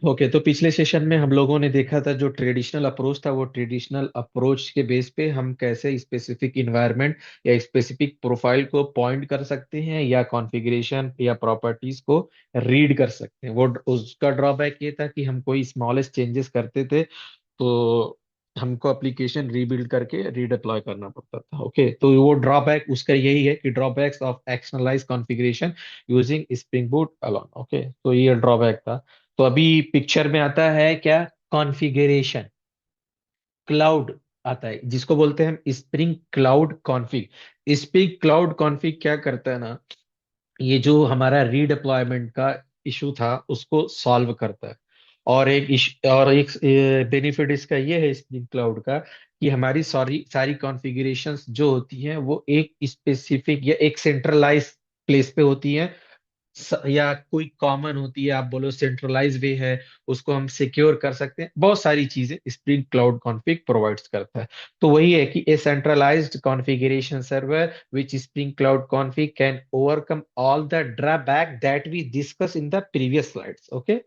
Okay, तो पिछले session में हम लोगों ने देखा था जो ट्रेडिशनल अप्रोच था, वो ट्रेडिशनल अप्रोच के बेस पे हम कैसे स्पेसिफिक इन्वायरमेंट या स्पेसिफिक प्रोफाइल को पॉइंट कर सकते हैं या कॉन्फ़िगरेशन या प्रॉपर्टीज को रीड कर सकते हैं। वो उसका ड्रॉबैक ये था कि हम कोई स्मॉलेस्ट चेंजेस करते थे तो हमको एप्लीकेशन रीबिल्ड करके रीडिप्लॉय करना पड़ता था। ओके, तो वो ड्रॉबैक उसका यही है कि drawbacks of externalise configuration using spring boot alone. Okay, तो ये ड्रॉबैक था। तो अभी पिक्चर में आता है क्या? कॉन्फ़िगरेशन क्लाउड आता है, जिसको बोलते हैं हम spring cloud config. Spring cloud config क्या करता है ना, ये जो हमारा रीडिप्लॉयमेंट का इशू था उसको सॉल्व करता है। और एक बेनिफिट इसका ये है स्प्रिंग क्लाउड का कि हमारी सारी सारी कॉन्फ़िगरेशंस जो होती हैं वो एक स्पेसिफिक या एक सेंट्रलाइज प्लेस पे होती हैं। या कोई कॉमन होती है, आप बोलो सेंट्रलाइज वे है, उसको हम सिक्योर कर सकते हैं। बहुत सारी चीजें स्प्रिंग क्लाउड कॉन्फ़िग प्रोवाइड्स करता है। तो वही है कि a centralized configuration server which spring cloud config can overcome all the drawback that we discuss in the previous slides. Okay,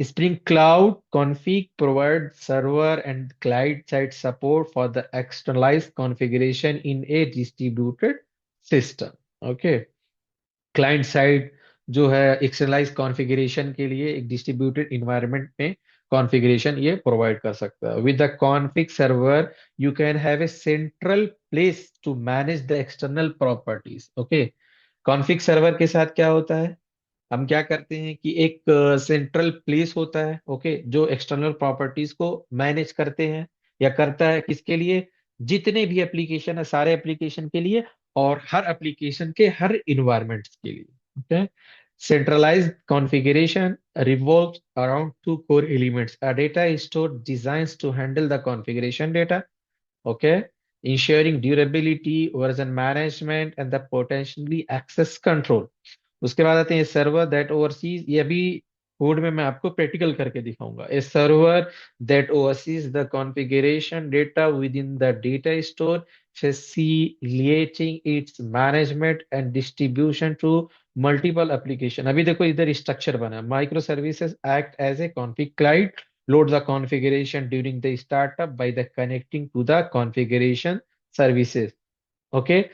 Spring Cloud Config provides server and client-side support for the externalized configuration in a distributed system. Okay, client side जो है externalize configuration के लिए एक distributed environment में configuration ये provide कर सकता है। With the config server you can have a central place to manage the external properties. Okay, config server के साथ क्या होता है, हम क्या करते हैं कि एक सेंट्रल प्लेस होता है, ओके, जो एक्सटर्नल प्रॉपर्टीज को मैनेज करते हैं या करता है। किसके लिए? जितने भी एप्लीकेशन है सारे एप्लीकेशन के लिए, और हर एप्लीकेशन के हर इन्वायरमेंट्स के लिए। Okay, centralized configuration revolves around two core elements: a data store designed to handle the configuration data, okay, ensuring durability, version management, and the potentially access control. उसके बाद आते हैं सर्वर दैट ओवरसीज। ये अभी code में मैं आपको practical करके दिखाऊंगा। A server that oversees the configuration data within the data store, facilitating its management and distribution to multiple application। अभी देखो इधर स्ट्रक्चर बना, micro services act as a config client, load the configuration during the startup by the connecting to the configuration services। Okay,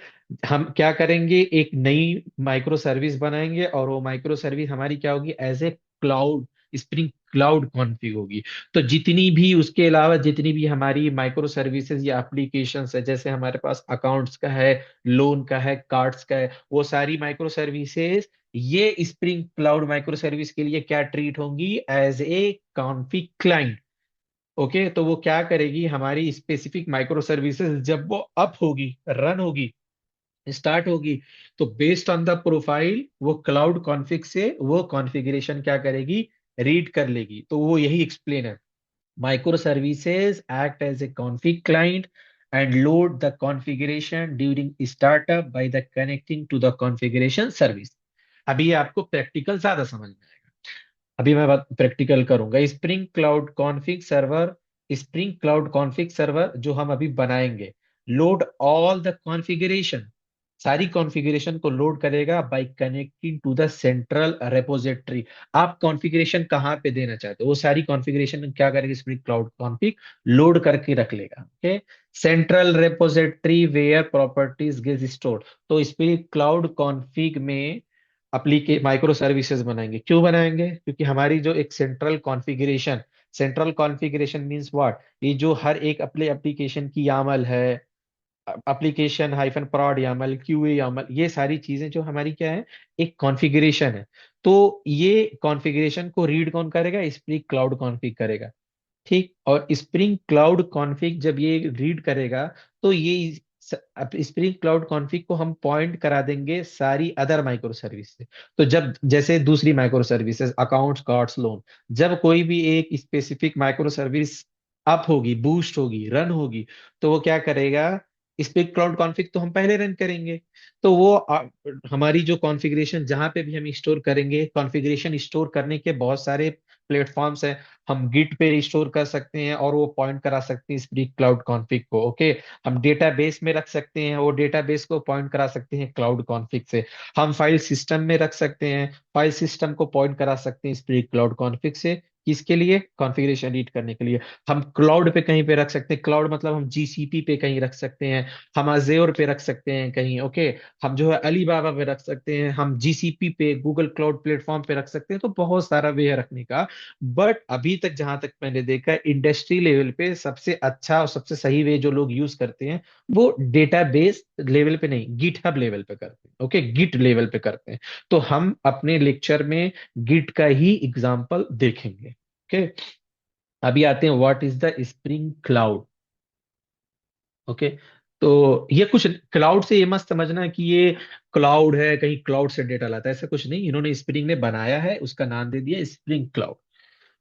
हम क्या करेंगे, एक नई micro service बनाएंगे और वो माइक्रो सर्विस हमारी क्या होगी, as a cloud spring cloud config होगी। तो जितनी भी उसके अलावा जितनी भी हमारी माइक्रो सर्विसेज या एप्लीकेशंस है, जैसे हमारे पास अकाउंट्स का है, लोन का है, कार्ड्स का है, वो सारी माइक्रो सर्विसेज ये स्प्रिंग क्लाउड माइक्रो सर्विस के लिए क्या ट्रीट होंगी, as a config client. Okay, तो वो क्या करेगी, हमारी स्पेसिफिक माइक्रो सर्विसेज जब वो अप होगी, रन होगी, स्टार्ट होगी, तो बेस्ड ऑन द प्रोफाइल वो क्लाउड कॉन्फ़िग से वो कॉन्फ़िगरेशन क्या करेगी, रीड कर लेगी। तो वो यही एक्सप्लेन है, micro services act as a config client and load the configuration during startup by the connecting to the configuration service. अभी ये आपको प्रैक्टिकल ज्यादा समझ में आएगा। अभी मैं बात प्रैक्टिकल करूंगा। स्प्रिंग क्लाउड कॉन्फ़िग सर्वर जो हम अभी बनाएंगे, लोड ऑल द कॉन्फ़िगरेशन, सारी कॉन्फ़िगरेशन को लोड करेगा by connecting to the central repository. आप कॉन्फ़िगरेशन कहाँ पे देना चाहते हो वो सारी कॉन्फ़िगरेशन क्या करेगा, स्प्रिंग क्लाउड कॉन्फ़िग लोड करके रख लेगा। Okay, central repository where properties get stored. तो स्प्रिंग क्लाउड कॉन्फ़िग में एप्लीके माइक्रो सर्विसेज बनाएंगे। क्यों बनाएंगे? क्योंकि हमारी जो एक सेंट्रल कॉन्फ़िगरेशन मींस व्हाट, ये जो हर एक अपने एप्लीकेशन की यामल है, application hyphen prod Yamala, QA Yamala, ये सारी चीजें जो हमारी क्या है, एक कॉन्फ़िगरेशन है। तो ये कॉन्फ़िगरेशन को रीड कौन करेगा, स्प्रिंग क्लाउड कॉन्फ़िग करेगा। ठीक, और स्प्रिंग क्लाउड कॉन्फ़िग जब ये रीड करेगा तो ये स्प्रिंग क्लाउड कॉन्फ़िग को हम पॉइंट करा देंगे सारी अदर माइक्रो सर्विस से। तो जब जैसे दूसरी micro services accounts, cards, loan, जब कोई भी एक स्पेसिफिक माइक्रो सर्विस अप होगी, बूस्ट होगी, रन होगी, तो वो क्या करेगा, स्प्रिंग क्लाउड कॉन्फ़िग तो हम पहले रन करेंगे। तो वो हमारी जो कॉन्फ़िगरेशन जहां पे भी हम स्टोर करेंगे, कॉन्फ़िगरेशन स्टोर करने के बहुत सारे प्लेटफॉर्म्स हैं। हम गिट पे स्टोर कर सकते हैं और वो पॉइंट करा सकते हैं स्प्रिंग क्लाउड कॉन्फ़िग को। ओके, हम डेटाबेस में रख सकते हैं, वो डेटाबेस को पॉइंट करा सकते हैं क्लाउड कॉन्फ़िग से। हम फाइल सिस्टम में रख सकते हैं, फाइल सिस्टम को पॉइंट करा सकते हैं स्प्रिंग क्लाउड कॉन्फ़िग से। किसके लिए? कॉन्फ़िगरेशन रीड करने के लिए। हम क्लाउड पे कहीं पे रख सकते हैं, क्लाउड मतलब हम जीसीपी पे कहीं रख सकते हैं, हम अजेयोर पे रख सकते हैं कहीं। ओके, हम जो है अलीबाबा पे रख सकते हैं, हम जीसीपी पे गूगल क्लाउड प्लेटफॉर्म पे रख सकते हैं। तो बहुत सारा वे है रखने का। बट अभी तक जहां तक मैंने देखा है, इंडस्ट्री लेवल पे सबसे अच्छा और सबसे सही वे जो लोग यूज करते हैं वो डेटाबेस लेवल पे नहीं, गिटहब लेवल पे करते हैं। ओके, गिट लेवल पे करते हैं। तो हम अपने लेक्चर में गिट का ही एग्जांपल देखेंगे। ओके, अभी आते हैं what is the spring cloud. Okay, तो ये कुछ क्लाउड से ये मत समझना कि ये क्लाउड है, कहीं क्लाउड से डेटा लाता है, ऐसा कुछ नहीं। इन्होंने स्प्रिंग ने बनाया है, उसका नाम दे दिया spring cloud.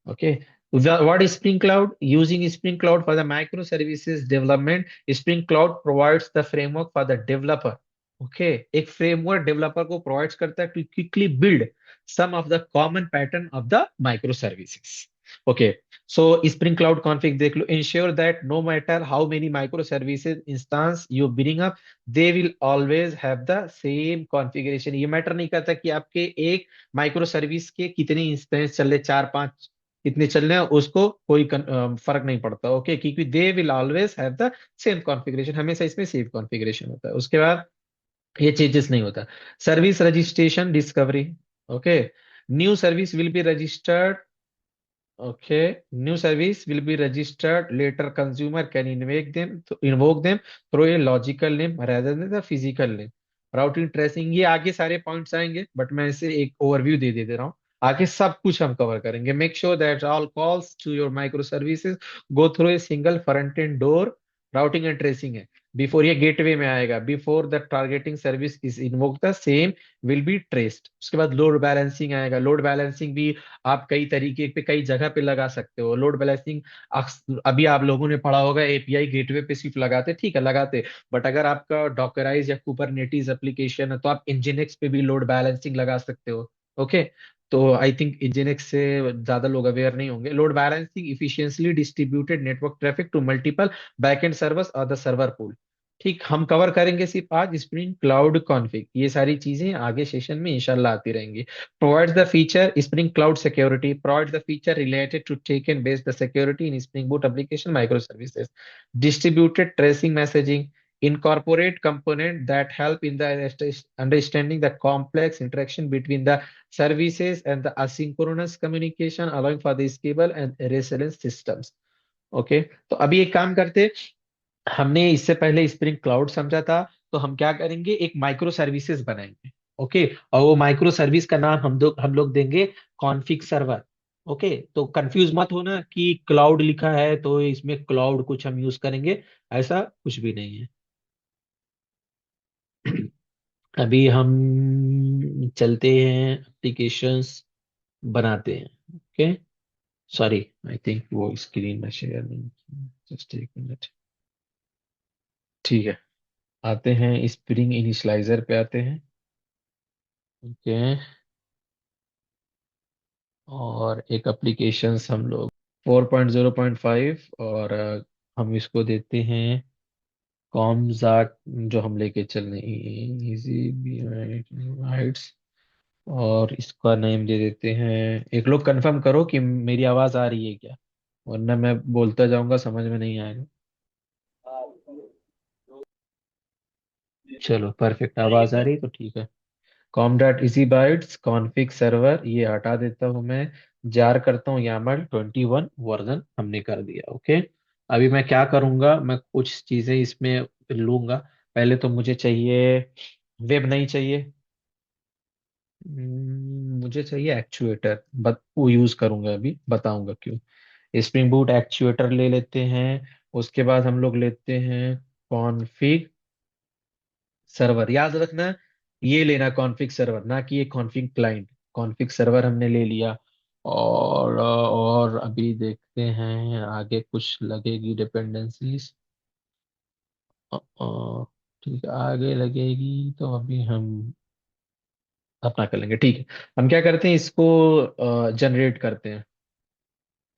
Okay, what is Spring Cloud? Using Spring Cloud for the microservices development, Spring Cloud provides the framework for the developer. Okay, एक framework developer को provides करता है to quickly build some of the common pattern of the microservices. Okay, so Spring Cloud config देख लो। Ensure that no matter how many microservices instance you bring up, they will always have the same configuration. ये matter नहीं करता कि आपके एक micro service के कितने instance चल रहे, चार पांच कितने चल रहे हैं, उसको कोई फर्क नहीं पड़ता। ओके, क्योंकि they will always have the same configuration, हमेशा इसमें सेम कॉन्फ़िगरेशन होता है। उसके बाद ये चेंजेस नहीं होता। Service registration discovery. Okay, new service will be registered. Okay, new service will be registered. Later, consumer can invoke them through a logical name rather than the physical name. Routing tracing, ये आगे सारे points आएंगे, but मैं इसे एक overview दे रहा हूँ। आगे सब कुछ हम कवर करेंगे। Make sure that all calls to your micro services go through a single front end door. Routing and tracing है, बिफोर ये गेटवे में आएगा, before the targeting service is invoke the same will be traced. उसके बाद load balancing आएगा। Load balancing भी आप कई तरीके पे कई जगह पे लगा सकते हो। लोड बैलेंसिंग अभी आप लोगों ने पढ़ा होगा एपीआई गेटवे पे सिर्फ लगाते, ठीक है लगाते। बट अगर आपका डॉकराइज या कुबरनेटीज एप्लीकेशन है तो आप इंजिनिक्स पे भी लोड बैलेंसिंग लगा सकते हो। ओके, तो आई थिंक इंजिनिक्स से ज्यादा लोग अवेयर नहीं होंगे। Load balancing efficiently distributed network traffic to multiple backend servers और द सर्वर पूल। ठीक, हम कवर करेंगे सिर्फ आज स्प्रिंग क्लाउड कॉन्फ़िग। ये सारी चीजें आगे सेशन में इंशाल्लाह आती रहेंगी। Provides the feature Spring Cloud Security, provides the feature related to take and base the security in Spring Boot application microservices. Distributed tracing messaging, incorporate components that help in the understanding the complex interaction between the services and the asynchronous communication, allowing for the scalable and resilient systems. Okay, तो अभी एक काम करते, हमने इससे पहले spring cloud समझा था, तो हम क्या करेंगे, एक माइक्रो सर्विसेज बनाएंगे। ओके, और वो माइक्रो सर्विस का नाम हम लोग देंगे कॉन्फिग सर्वर। ओके, तो कंफ्यूज मत होना कि क्लाउड लिखा है तो इसमें क्लाउड कुछ हम यूज करेंगे, ऐसा कुछ भी नहीं है। अभी हम चलते हैं एप्लीकेशंस बनाते हैं। ओके, सॉरी, आई थिंक वो स्क्रीन में शेयर नहीं, जस्ट एक मिनट। ठीक है, आते हैं स्प्रिंग इनिशियलाइजर पे आते हैं। ओके, और एक एप्लीकेशन हम लोग 4.0.5, और हम इसको देते हैं कॉमजाट, जो हम लेके चल रहे हैं इजी बाइट्स। और इसका नेम दे देते हैं, एक लोग कंफर्म करो कि मेरी आवाज आ रही है क्या, वरना मैं बोलता जाऊंगा समझ में नहीं आएगा। चलो परफेक्ट, आवाज आ रही तो ठीक है। Com dot easy bytes config server, ये हटा देता हूं मैं। जार करता हूँ यामल 21 वर्जन हमने कर दिया। ओके, अभी मैं क्या करूंगा, मैं कुछ चीजें इसमें लूंगा। पहले तो मुझे चाहिए, वेब नहीं चाहिए। मुझे चाहिए एक्चुएटर, बट वो यूज करूंगा, अभी बताऊंगा क्यों। स्प्रिंग बूट एक्चुएटर ले लेते हैं। उसके बाद हम लोग लेते हैं कॉन्फिग सर्वर, याद रखना ये लेना कॉन्फिग सर्वर, ना कि ये कॉन्फिग क्लाइंट। कॉन्फिग सर्वर हमने ले लिया। और अभी देखते हैं आगे कुछ लगेगी डिपेंडेंसीज। ठीक है, आगे लगेगी तो अभी हम अपना कर लेंगे। ठीक है, हम क्या करते हैं, इसको जनरेट करते हैं।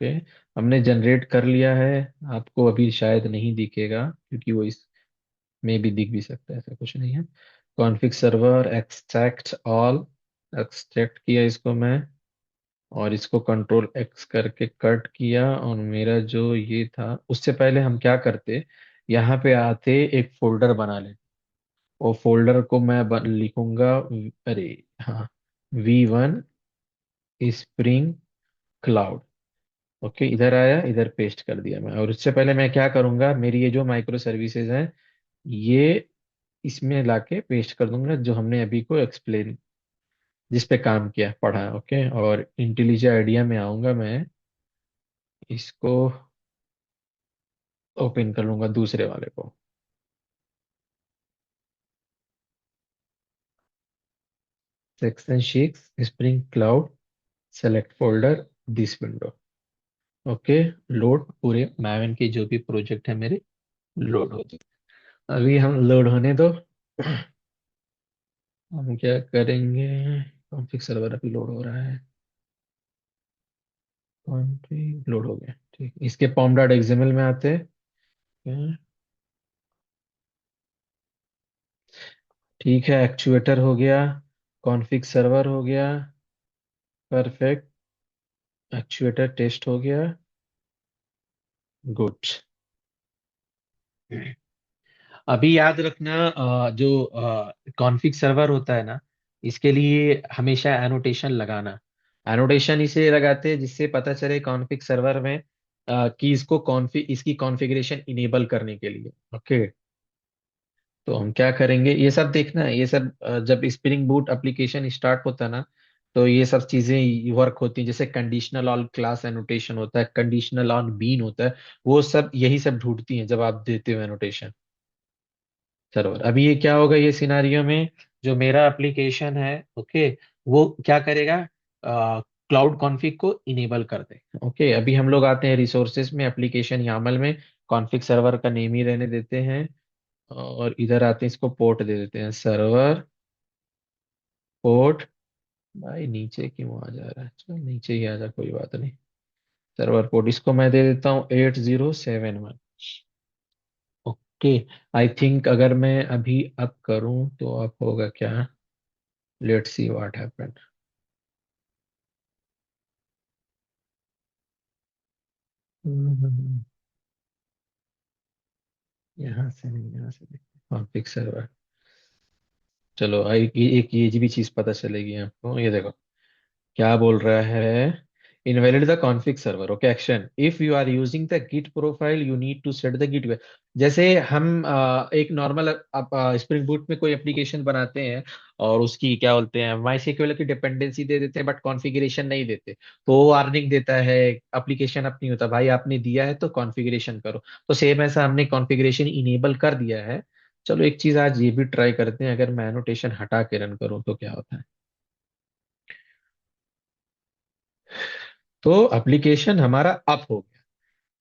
ओके, हमने जनरेट कर लिया है। आपको अभी शायद नहीं दिखेगा क्योंकि वो इसमें भी दिख भी सकता है, ऐसा कुछ नहीं है। Config server extract all, extract किया इसको मैं, और इसको कंट्रोल एक्स करके कट किया, और मेरा जो ये था उससे पहले हम क्या करते, यहाँ पे आते एक फोल्डर बना ले। वो फोल्डर को मैं लिखूंगा, अरे हाँ, V1 स्प्रिंग क्लाउड। ओके, इधर आया, इधर पेस्ट कर दिया मैं। और इससे पहले मैं क्या करूंगा, मेरी ये जो माइक्रो सर्विसेज हैं, ये इसमें लाके पेस्ट कर दूंगा, जो हमने अभी को एक्सप्लेन, जिस पे काम किया पढ़ा। ओके, और इंटेलिजेंट आइडिया में आऊंगा मैं, इसको ओपन कर लूंगा दूसरे वाले को। Section 6 spring cloud, select folder, this window. Okay, load पूरे मैवन के जो भी प्रोजेक्ट है मेरे लोड हो जाए। अभी हम लोड होने दो। हम क्या करेंगे, कॉन्फ़िग सर्वर अभी लोड हो रहा है। कॉन्फ़िग लोड हो गया, ठीक। इसके पॉम डॉट एक्सएमएल में आते हैं। ठीक है, एक्चुएटर हो गया, कॉन्फ़िग सर्वर हो गया, परफेक्ट। एक्चुएटर टेस्ट हो गया, गुड। अभी याद रखना, जो कॉन्फ़िग सर्वर होता है ना, इसके लिए हमेशा एनोटेशन लगाना। एनोटेशन इसे लगाते हैं जिससे पता चले कॉन्फ़िग सर्वर में कि इसकी कॉन्फ़िगरेशन इनेबल करने के लिए। ओके, तो हम क्या करेंगे, ये सब देखना है, ये सब जब स्प्रिंग बूट एप्लीकेशन स्टार्ट होता है ना, तो ये सब चीजें वर्क होती हैं। जैसे कंडीशनल ऑन क्लास एनोटेशन होता है, कंडीशनल ऑन बीन होता है, वो सब यही सब ढूंढती हैं जब आप देते हो एनोटेशन सर्वर। अभी ये क्या होगा, ये सिनारियो में जो मेरा एप्लीकेशन है, ओके, वो क्या करेगा, क्लाउड कॉन्फ़िग को इनेबल कर दे। ओके, अभी हम लोग आते हैं रिसोर्सेज में, एप्लीकेशन यामल में, कॉन्फ़िग सर्वर का नेम ही रहने देते हैं, और इधर आते हैं, इसको पोर्ट दे देते हैं, सर्वर पोर्ट। भाई नीचे क्यों आ जा रहा है, चलो नीचे ही आ जा, कोई बात नहीं। सर्वर पोर्ट इसको मैं दे देता हूँ 8071। ओके, आई थिंक अगर मैं अभी अब करूँ तो अब होगा क्या, लेट्स सी व्हाट हैपेंड। यहाँ से नहीं, यहाँ से नहीं, कॉन्फिग सर्वर। चलो एक ये भी चीज पता चलेगी आपको, ये देखो क्या बोल रहा है, invalid the config server. Okay, action, if you are using the git profile you need to set the git. जैसे हम एक नॉर्मल स्प्रिंग बूट में कोई एप्लीकेशन बनाते हैं, और उसकी क्या बोलते हैं, माई सीक्वल की डिपेंडेंसी दे देते हैं बट कॉन्फ़िगरेशन नहीं देते, तो वो वार्निंग देता है, एप्लीकेशन अप नहीं होता। भाई आपने दिया है तो कॉन्फ़िगरेशन करो। तो सेम ऐसा हमने कॉन्फ़िगरेशन इनेबल कर दिया है। चलो एक चीज आज ये भी ट्राई करते हैं, अगर मैं एनोटेशन हटा के रन करूँ तो क्या होता है। तो एप्लीकेशन हमारा अप हो गया,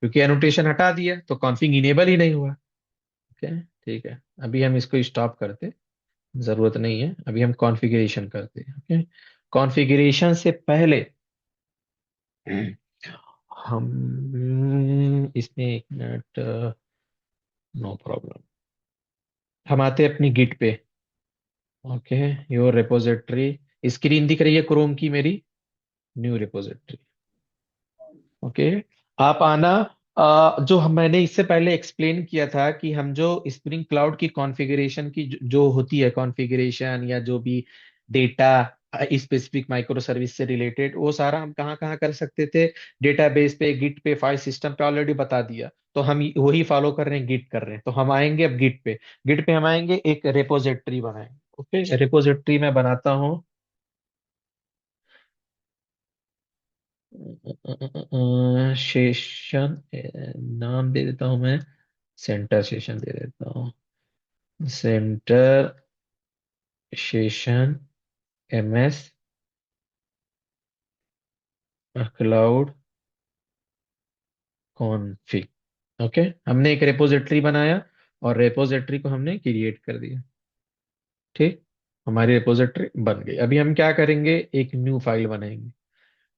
क्योंकि एनोटेशन हटा दिया तो कॉन्फ़िग इनेबल ही नहीं हुआ। ओके, ठीक है, अभी हम इसको स्टॉप करते, जरूरत नहीं है, अभी हम कॉन्फ़िगरेशन करते हैं। ओके, कॉन्फ़िगरेशन से पहले हम इसमें एक मिनट, नो प्रॉब्लम, हम आते हैं अपनी गिट पे। ओके, योर रिपोजिटरी, स्क्रीन दिख रही है क्रोम की मेरी, न्यू रिपोजिटरी। ओके, आप आना। मैंने इससे पहले एक्सप्लेन किया था कि हम जो स्प्रिंग क्लाउड की कॉन्फ़िगरेशन की जो होती है कॉन्फ़िगरेशन, या जो भी डेटा स्पेसिफिक माइक्रो सर्विस से रिलेटेड, वो सारा हम कहाँ कहाँ कर सकते थे, डेटाबेस पे, गिट पे, फाइल सिस्टम पे ऑलरेडी बता दिया। तो हम वही फॉलो कर रहे हैं, गिट कर रहे हैं। तो हम आएंगे अब गिट पे, गिट पे हम आएंगे, एक रेपोजिटरी बनाएंगे। ओके, रेपोजिटरी में बनाता हूँ, सेशन नाम दे देता हूं मैं, सेंटर सेशन दे देता हूँ, centre session MS cloud config. Okay, हमने एक रेपोजिटरी बनाया, और रेपोजिटरी को हमने क्रिएट कर दिया। ठीक, हमारी रेपोजिटरी बन गई। अभी हम क्या करेंगे, एक न्यू फाइल बनाएंगे।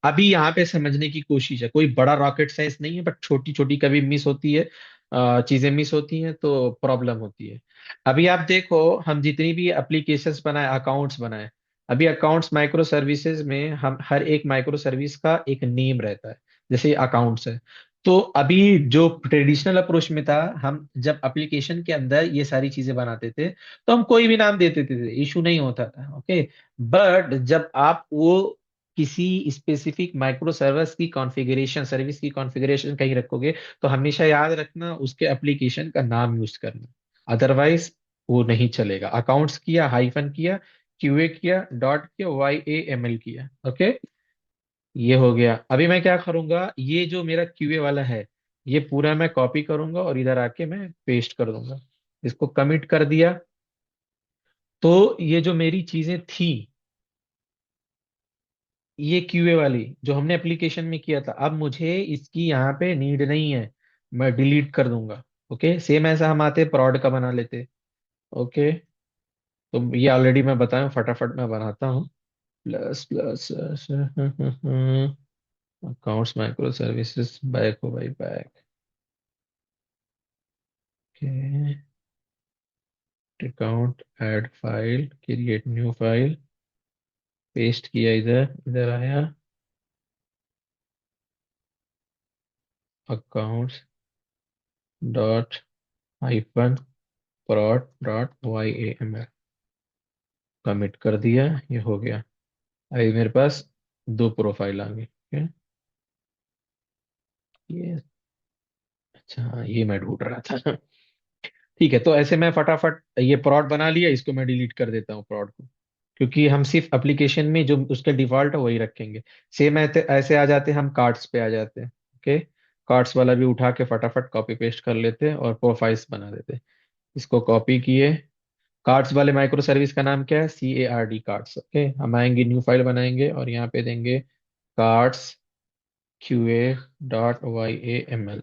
अभी यहाँ पे समझने की कोशिश है, कोई बड़ा रॉकेट साइंस नहीं है, बट छोटी छोटी कभी मिस होती है, चीजें मिस होती हैं तो प्रॉब्लम होती है। अभी आप देखो, हम जितनी भी एप्लीकेशंस बनाए, अकाउंट्स बनाए, अभी अकाउंट्स माइक्रो सर्विसेज में हम हर एक माइक्रो सर्विस का एक नेम रहता है। जैसे अकाउंट्स है, तो अभी जो ट्रेडिशनल अप्रोच में था, हम जब एप्लीकेशन के अंदर ये सारी चीजें बनाते थे तो हम कोई भी नाम दे देते थे, इशू नहीं होता था। ओके, बट जब आप वो किसी स्पेसिफिक माइक्रो सर्विस की कॉन्फ़िगरेशन, सर्विस की कॉन्फ़िगरेशन कहीं रखोगे, तो हमेशा याद रखना उसके एप्लीकेशन का नाम यूज करना, अदरवाइज वो नहीं चलेगा। अकाउंट्स किया, हाइफन किया, क्यूए किया, डॉट किया, YAML किया। ओके, ये हो गया। अभी मैं क्या करूंगा, ये जो मेरा क्यूए वाला है, ये पूरा मैं कॉपी करूंगा और इधर आके मैं पेस्ट कर दूंगा। इसको कमिट कर दिया। तो ये जो मेरी चीजें थी, ये क्यूए वाली जो हमने एप्लीकेशन में किया था, अब मुझे इसकी यहाँ पे नीड नहीं है, मैं डिलीट कर दूंगा। ओके, सेम ऐसा हम आते प्रोड का बना लेते। ओके, तो ये ऑलरेडी मैं बताया हूँ, फटाफट मैं बनाता हूँ। Plus plus accounts micro services, back हो भाई back. Account, add file, create new file, paste किया, इधर इधर आया, accounts dot hyphen prod dot YAML, commit कर दिया, ये हो गया। अभी मेरे पास दो प्रोफाइल आ गई। ठीक है, ये, अच्छा हाँ, ये मैं ढूंढ रहा था। ठीक है, तो ऐसे मैं फटाफट ये prod बना लिया, इसको मैं डिलीट कर देता हूँ prod को, क्योंकि हम सिर्फ एप्लीकेशन में जो उसके डिफॉल्ट है वही रखेंगे। सेम ऐसे ऐसे आ जाते हैं, हम कार्ड्स पे आ जाते हैं। ओके, कार्ड्स वाला भी उठा के फटाफट कॉपी पेस्ट कर लेते हैं और प्रोफाइल्स बना देते हैं। इसको कॉपी किए, कार्ड्स वाले माइक्रो सर्विस का नाम क्या है, CARD कार्ड्स। ओके, हम आएंगे न्यू फाइल बनाएंगे और यहाँ पे देंगे कार्ड्स QA.YAML,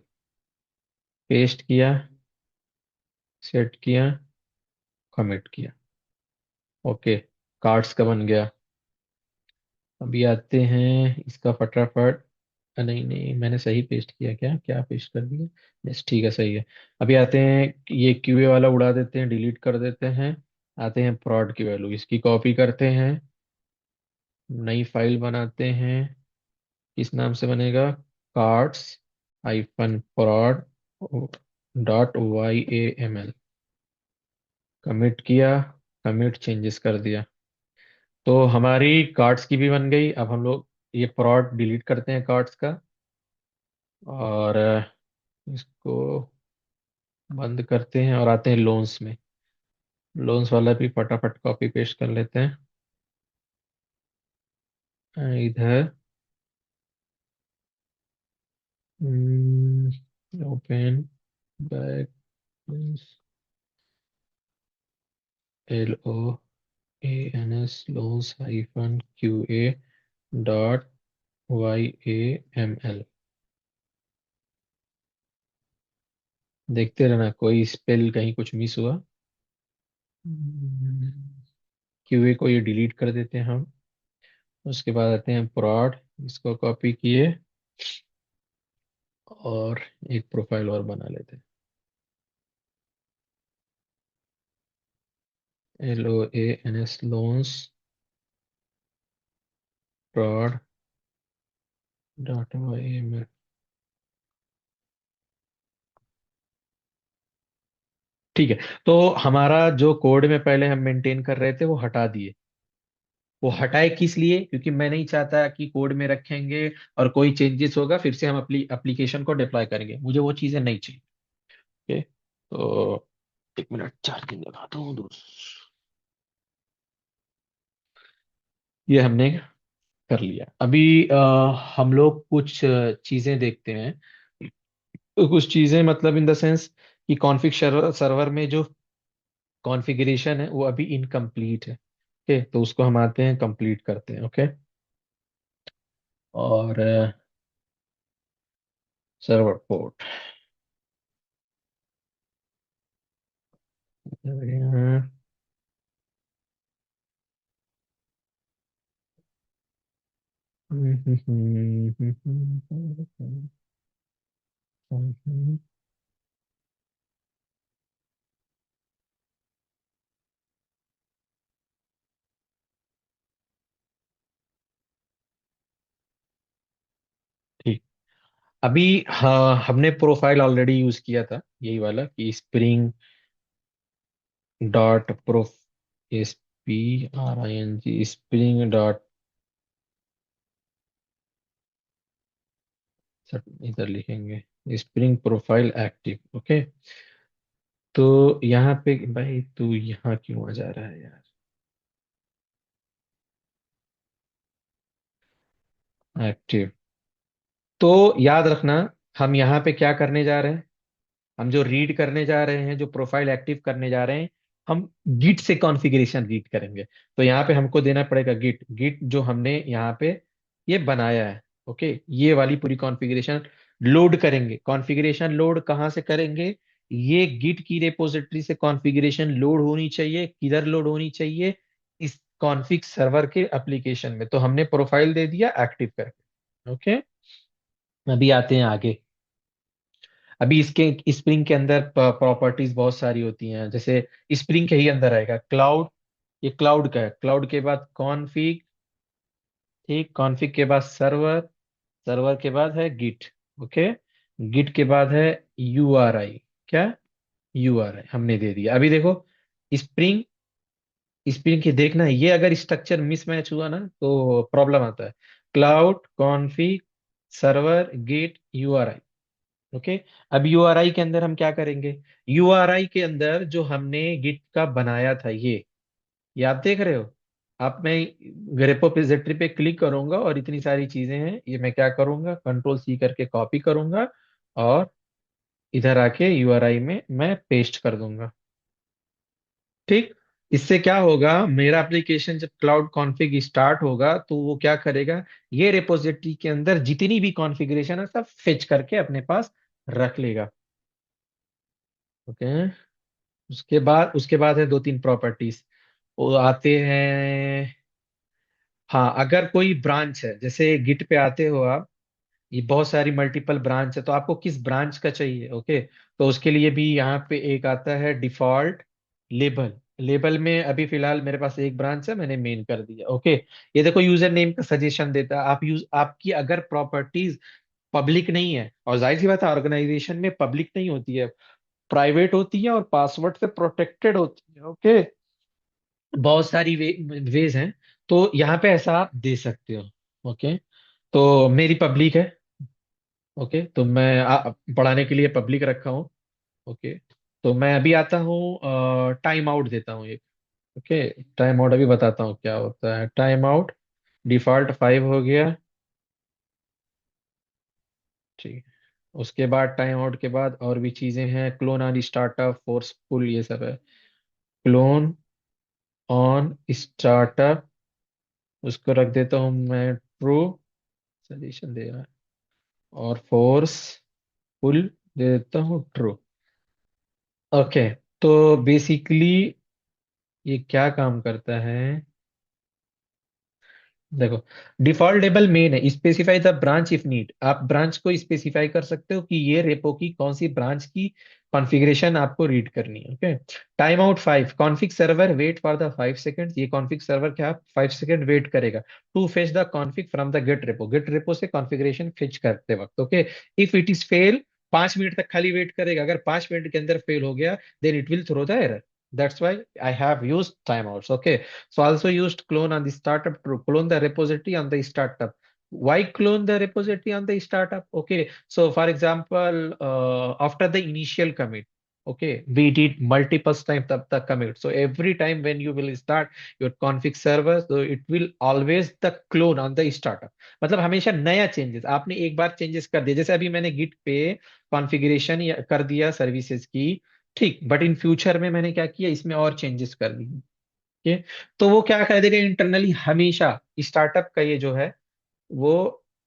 पेस्ट किया, सेट किया, कमिट किया। ओके, कार्ड्स का बन गया। अभी आते हैं इसका फटाफट, नहीं नहीं, मैंने सही पेस्ट किया क्या, क्या पेस्ट कर दिया। यस, ठीक है, सही है। अभी आते हैं, ये क्यूए वाला उड़ा देते हैं, डिलीट कर देते हैं। आते हैं prod की वैल्यू, इसकी कॉपी करते हैं, नई फाइल बनाते हैं। किस नाम से बनेगा, cards hyphen prod .YAML, commit किया, कमिट चेंजेस कर दिया। तो हमारी कार्ड्स की भी बन गई। अब हम लोग ये prod डिलीट करते हैं कार्ड्स का, और इसको बंद करते हैं और आते हैं लोन्स में। लोन्स वाला भी फटाफट कॉपी पेस्ट कर लेते हैं। इधर open back, LOANS loans hyphen QA.YAML। देखते रहना, कोई स्पेल कहीं कुछ मिस हुआ। क्यूए को ये डिलीट कर देते हैं हम। उसके बाद आते हैं prod, इसको कॉपी किए और एक प्रोफाइल और बना लेते हैं, LOANS loans prod dot YAML। ठीक है, तो हमारा जो कोड में पहले हम मेंटेन कर रहे थे वो हटा दिए। वो हटाए किस लिए, क्योंकि मैं नहीं चाहता कि कोड में रखेंगे और कोई चेंजेस होगा फिर से हम अपनी एप्लीकेशन को डिप्लॉय करेंगे, मुझे वो चीजें नहीं चाहिए। ओके, तो एक मिनट चार्जिंग लगाता हूँ दोस्त। ये हमने कर लिया। अभी हम लोग कुछ चीजें देखते हैं। तो कुछ चीजें मतलब इन द सेंस कि कॉन्फ़िग सर्वर में जो कॉन्फ़िगरेशन है वो अभी इनकम्प्लीट है। ओके, तो उसको हम आते हैं, कंप्लीट करते हैं। ओके, और सर्वर पोर्ट, हाँ। ठीक। अभी हाँ, हमने प्रोफाइल ऑलरेडी यूज किया था, यही वाला कि spring dot prof, SPRING, spring dot, इधर लिखेंगे स्प्रिंग प्रोफाइल एक्टिव। ओके। तो यहाँ पे भाई तू यहाँ क्यों आ जा रहा है यार? एक्टिव। तो याद रखना, हम यहाँ पे क्या करने जा रहे हैं? हम जो रीड करने जा रहे हैं, जो प्रोफाइल एक्टिव करने जा रहे हैं, हम गिट से कॉन्फ़िगरेशन रीड करेंगे। तो यहाँ पे हमको देना पड़ेगा गिट, गिट जो हमने यहाँ पे ये बनाया है। ओके, ये वाली पूरी कॉन्फ़िगरेशन लोड करेंगे। कॉन्फ़िगरेशन लोड कहाँ से करेंगे? ये गिट की रेपोजिटरी से कॉन्फ़िगरेशन लोड होनी चाहिए। किधर लोड होनी चाहिए? इस कॉन्फ़िग सर्वर के एप्लीकेशन में। तो हमने प्रोफाइल दे दिया एक्टिव करके। ओके। अभी आते हैं आगे। अभी इसके स्प्रिंग के अंदर प्रॉपर्टीज बहुत सारी होती हैं। जैसे स्प्रिंग के ही अंदर आएगा क्लाउड, ये क्लाउड का है। क्लाउड के बाद कॉन्फ़िग, ठीक, कॉन्फ़िग के बाद सर्वर, सर्वर के बाद है गिट। ओके। गिट के बाद है URI। क्या? URI हमने दे दिया। अभी देखो स्प्रिंग, स्प्रिंग की देखना, ये अगर स्ट्रक्चर मिसमैच हुआ ना तो प्रॉब्लम आता है। Cloud, config, server, git, URI। Okay. अब URI के अंदर हम क्या करेंगे? URI के अंदर जो हमने गिट का बनाया था ये आप देख रहे हो। आप, मैं रेपोजिटरी पे क्लिक करूंगा और इतनी सारी चीजें हैं, ये मैं क्या करूंगा, कंट्रोल C करके कॉपी करूंगा और इधर आके URI में मैं पेस्ट कर दूंगा। ठीक। इससे क्या होगा, मेरा एप्लीकेशन जब क्लाउड कॉन्फ़िग स्टार्ट होगा तो वो क्या करेगा, ये रेपोजिटरी के अंदर जितनी भी कॉन्फ़िगरेशन है सब फेच करके अपने पास रख लेगा। ओके। उसके बाद है दो तीन प्रॉपर्टीज, वो आते हैं। हाँ, अगर कोई ब्रांच है, जैसे गिट पे आते हो आप, ये बहुत सारी मल्टीपल ब्रांच है, तो आपको किस ब्रांच का चाहिए? ओके। तो उसके लिए भी यहाँ पे एक आता है डिफॉल्ट लेबल। लेबल में अभी फिलहाल मेरे पास एक ब्रांच है, मैंने मेन कर दिया। ओके। ये देखो यूजर नेम का सजेशन देता है। आपकी अगर प्रॉपर्टीज पब्लिक नहीं है, और जाहिर सी बात है ऑर्गेनाइजेशन में पब्लिक नहीं होती है, प्राइवेट होती है और पासवर्ड से प्रोटेक्टेड होती है। ओके। बहुत सारी वेज हैं। तो यहाँ पे ऐसा आप दे सकते हो। ओके। तो मेरी पब्लिक है। ओके। तो मैं पढ़ाने के लिए पब्लिक रखा हूँ। ओके। तो मैं अभी आता हूँ, टाइम आउट देता हूँ एक। ओके। टाइम आउट अभी बताता हूँ क्या होता है। टाइम आउट डिफॉल्ट 5 हो गया। ठीक। उसके बाद टाइम आउट के बाद और भी चीजें हैं, क्लोन ऑन स्टार्टअप, फोर्सफुल, ये सब है। क्लोन ऑन स्टार्टअप, उसको रख देता हूँ मैं ट्रू, सजेशन दे रहा है। और फोर्स फुल दे देता हूँ ट्रू। ओके। तो बेसिकली ये क्या काम करता है, देखो, डिफॉल्ट लेबल मेन है, specify the branch if need. आप ब्रांच को स्पेसिफाई कर सकते हो कि ये रेपो की कौन सी ब्रांच की कॉन्फ़िगरेशन आपको रीड करनी है। Okay. Time out 5, config server wait for the 5 second. ये कॉन्फ़िग सर्वर क्या 5 सेकंड वेट करेगा to fetch the config from the git repo से कॉन्फ़िगरेशन फेच करते वक्त। Okay. If it is fail, 5 minute तक खाली वेट करेगा। अगर 5 मिनट के अंदर फेल हो गया, then it will throw the error. That's why I have used timeouts. Okay. So also used clone on the startup to clone the repository on the startup. Why clone the repository on the startup? Okay. So for example, after the initial commit, okay, we did multiple times the commit. So every time when you will start your config server, so it will always the clone on the startup. मतलब हमेशा नया changes, आपने एक बार changes कर दिया, जैसे अभी मैंने गिट पे कॉन्फ़िगरेशन कर दिया सर्विसेज की, ठीक, बट इन फ्यूचर में मैंने क्या किया, इसमें और चेंजेस कर दिए। ठीक। तो वो क्या कर देगा इंटरनली, हमेशा स्टार्टअप का ये जो है वो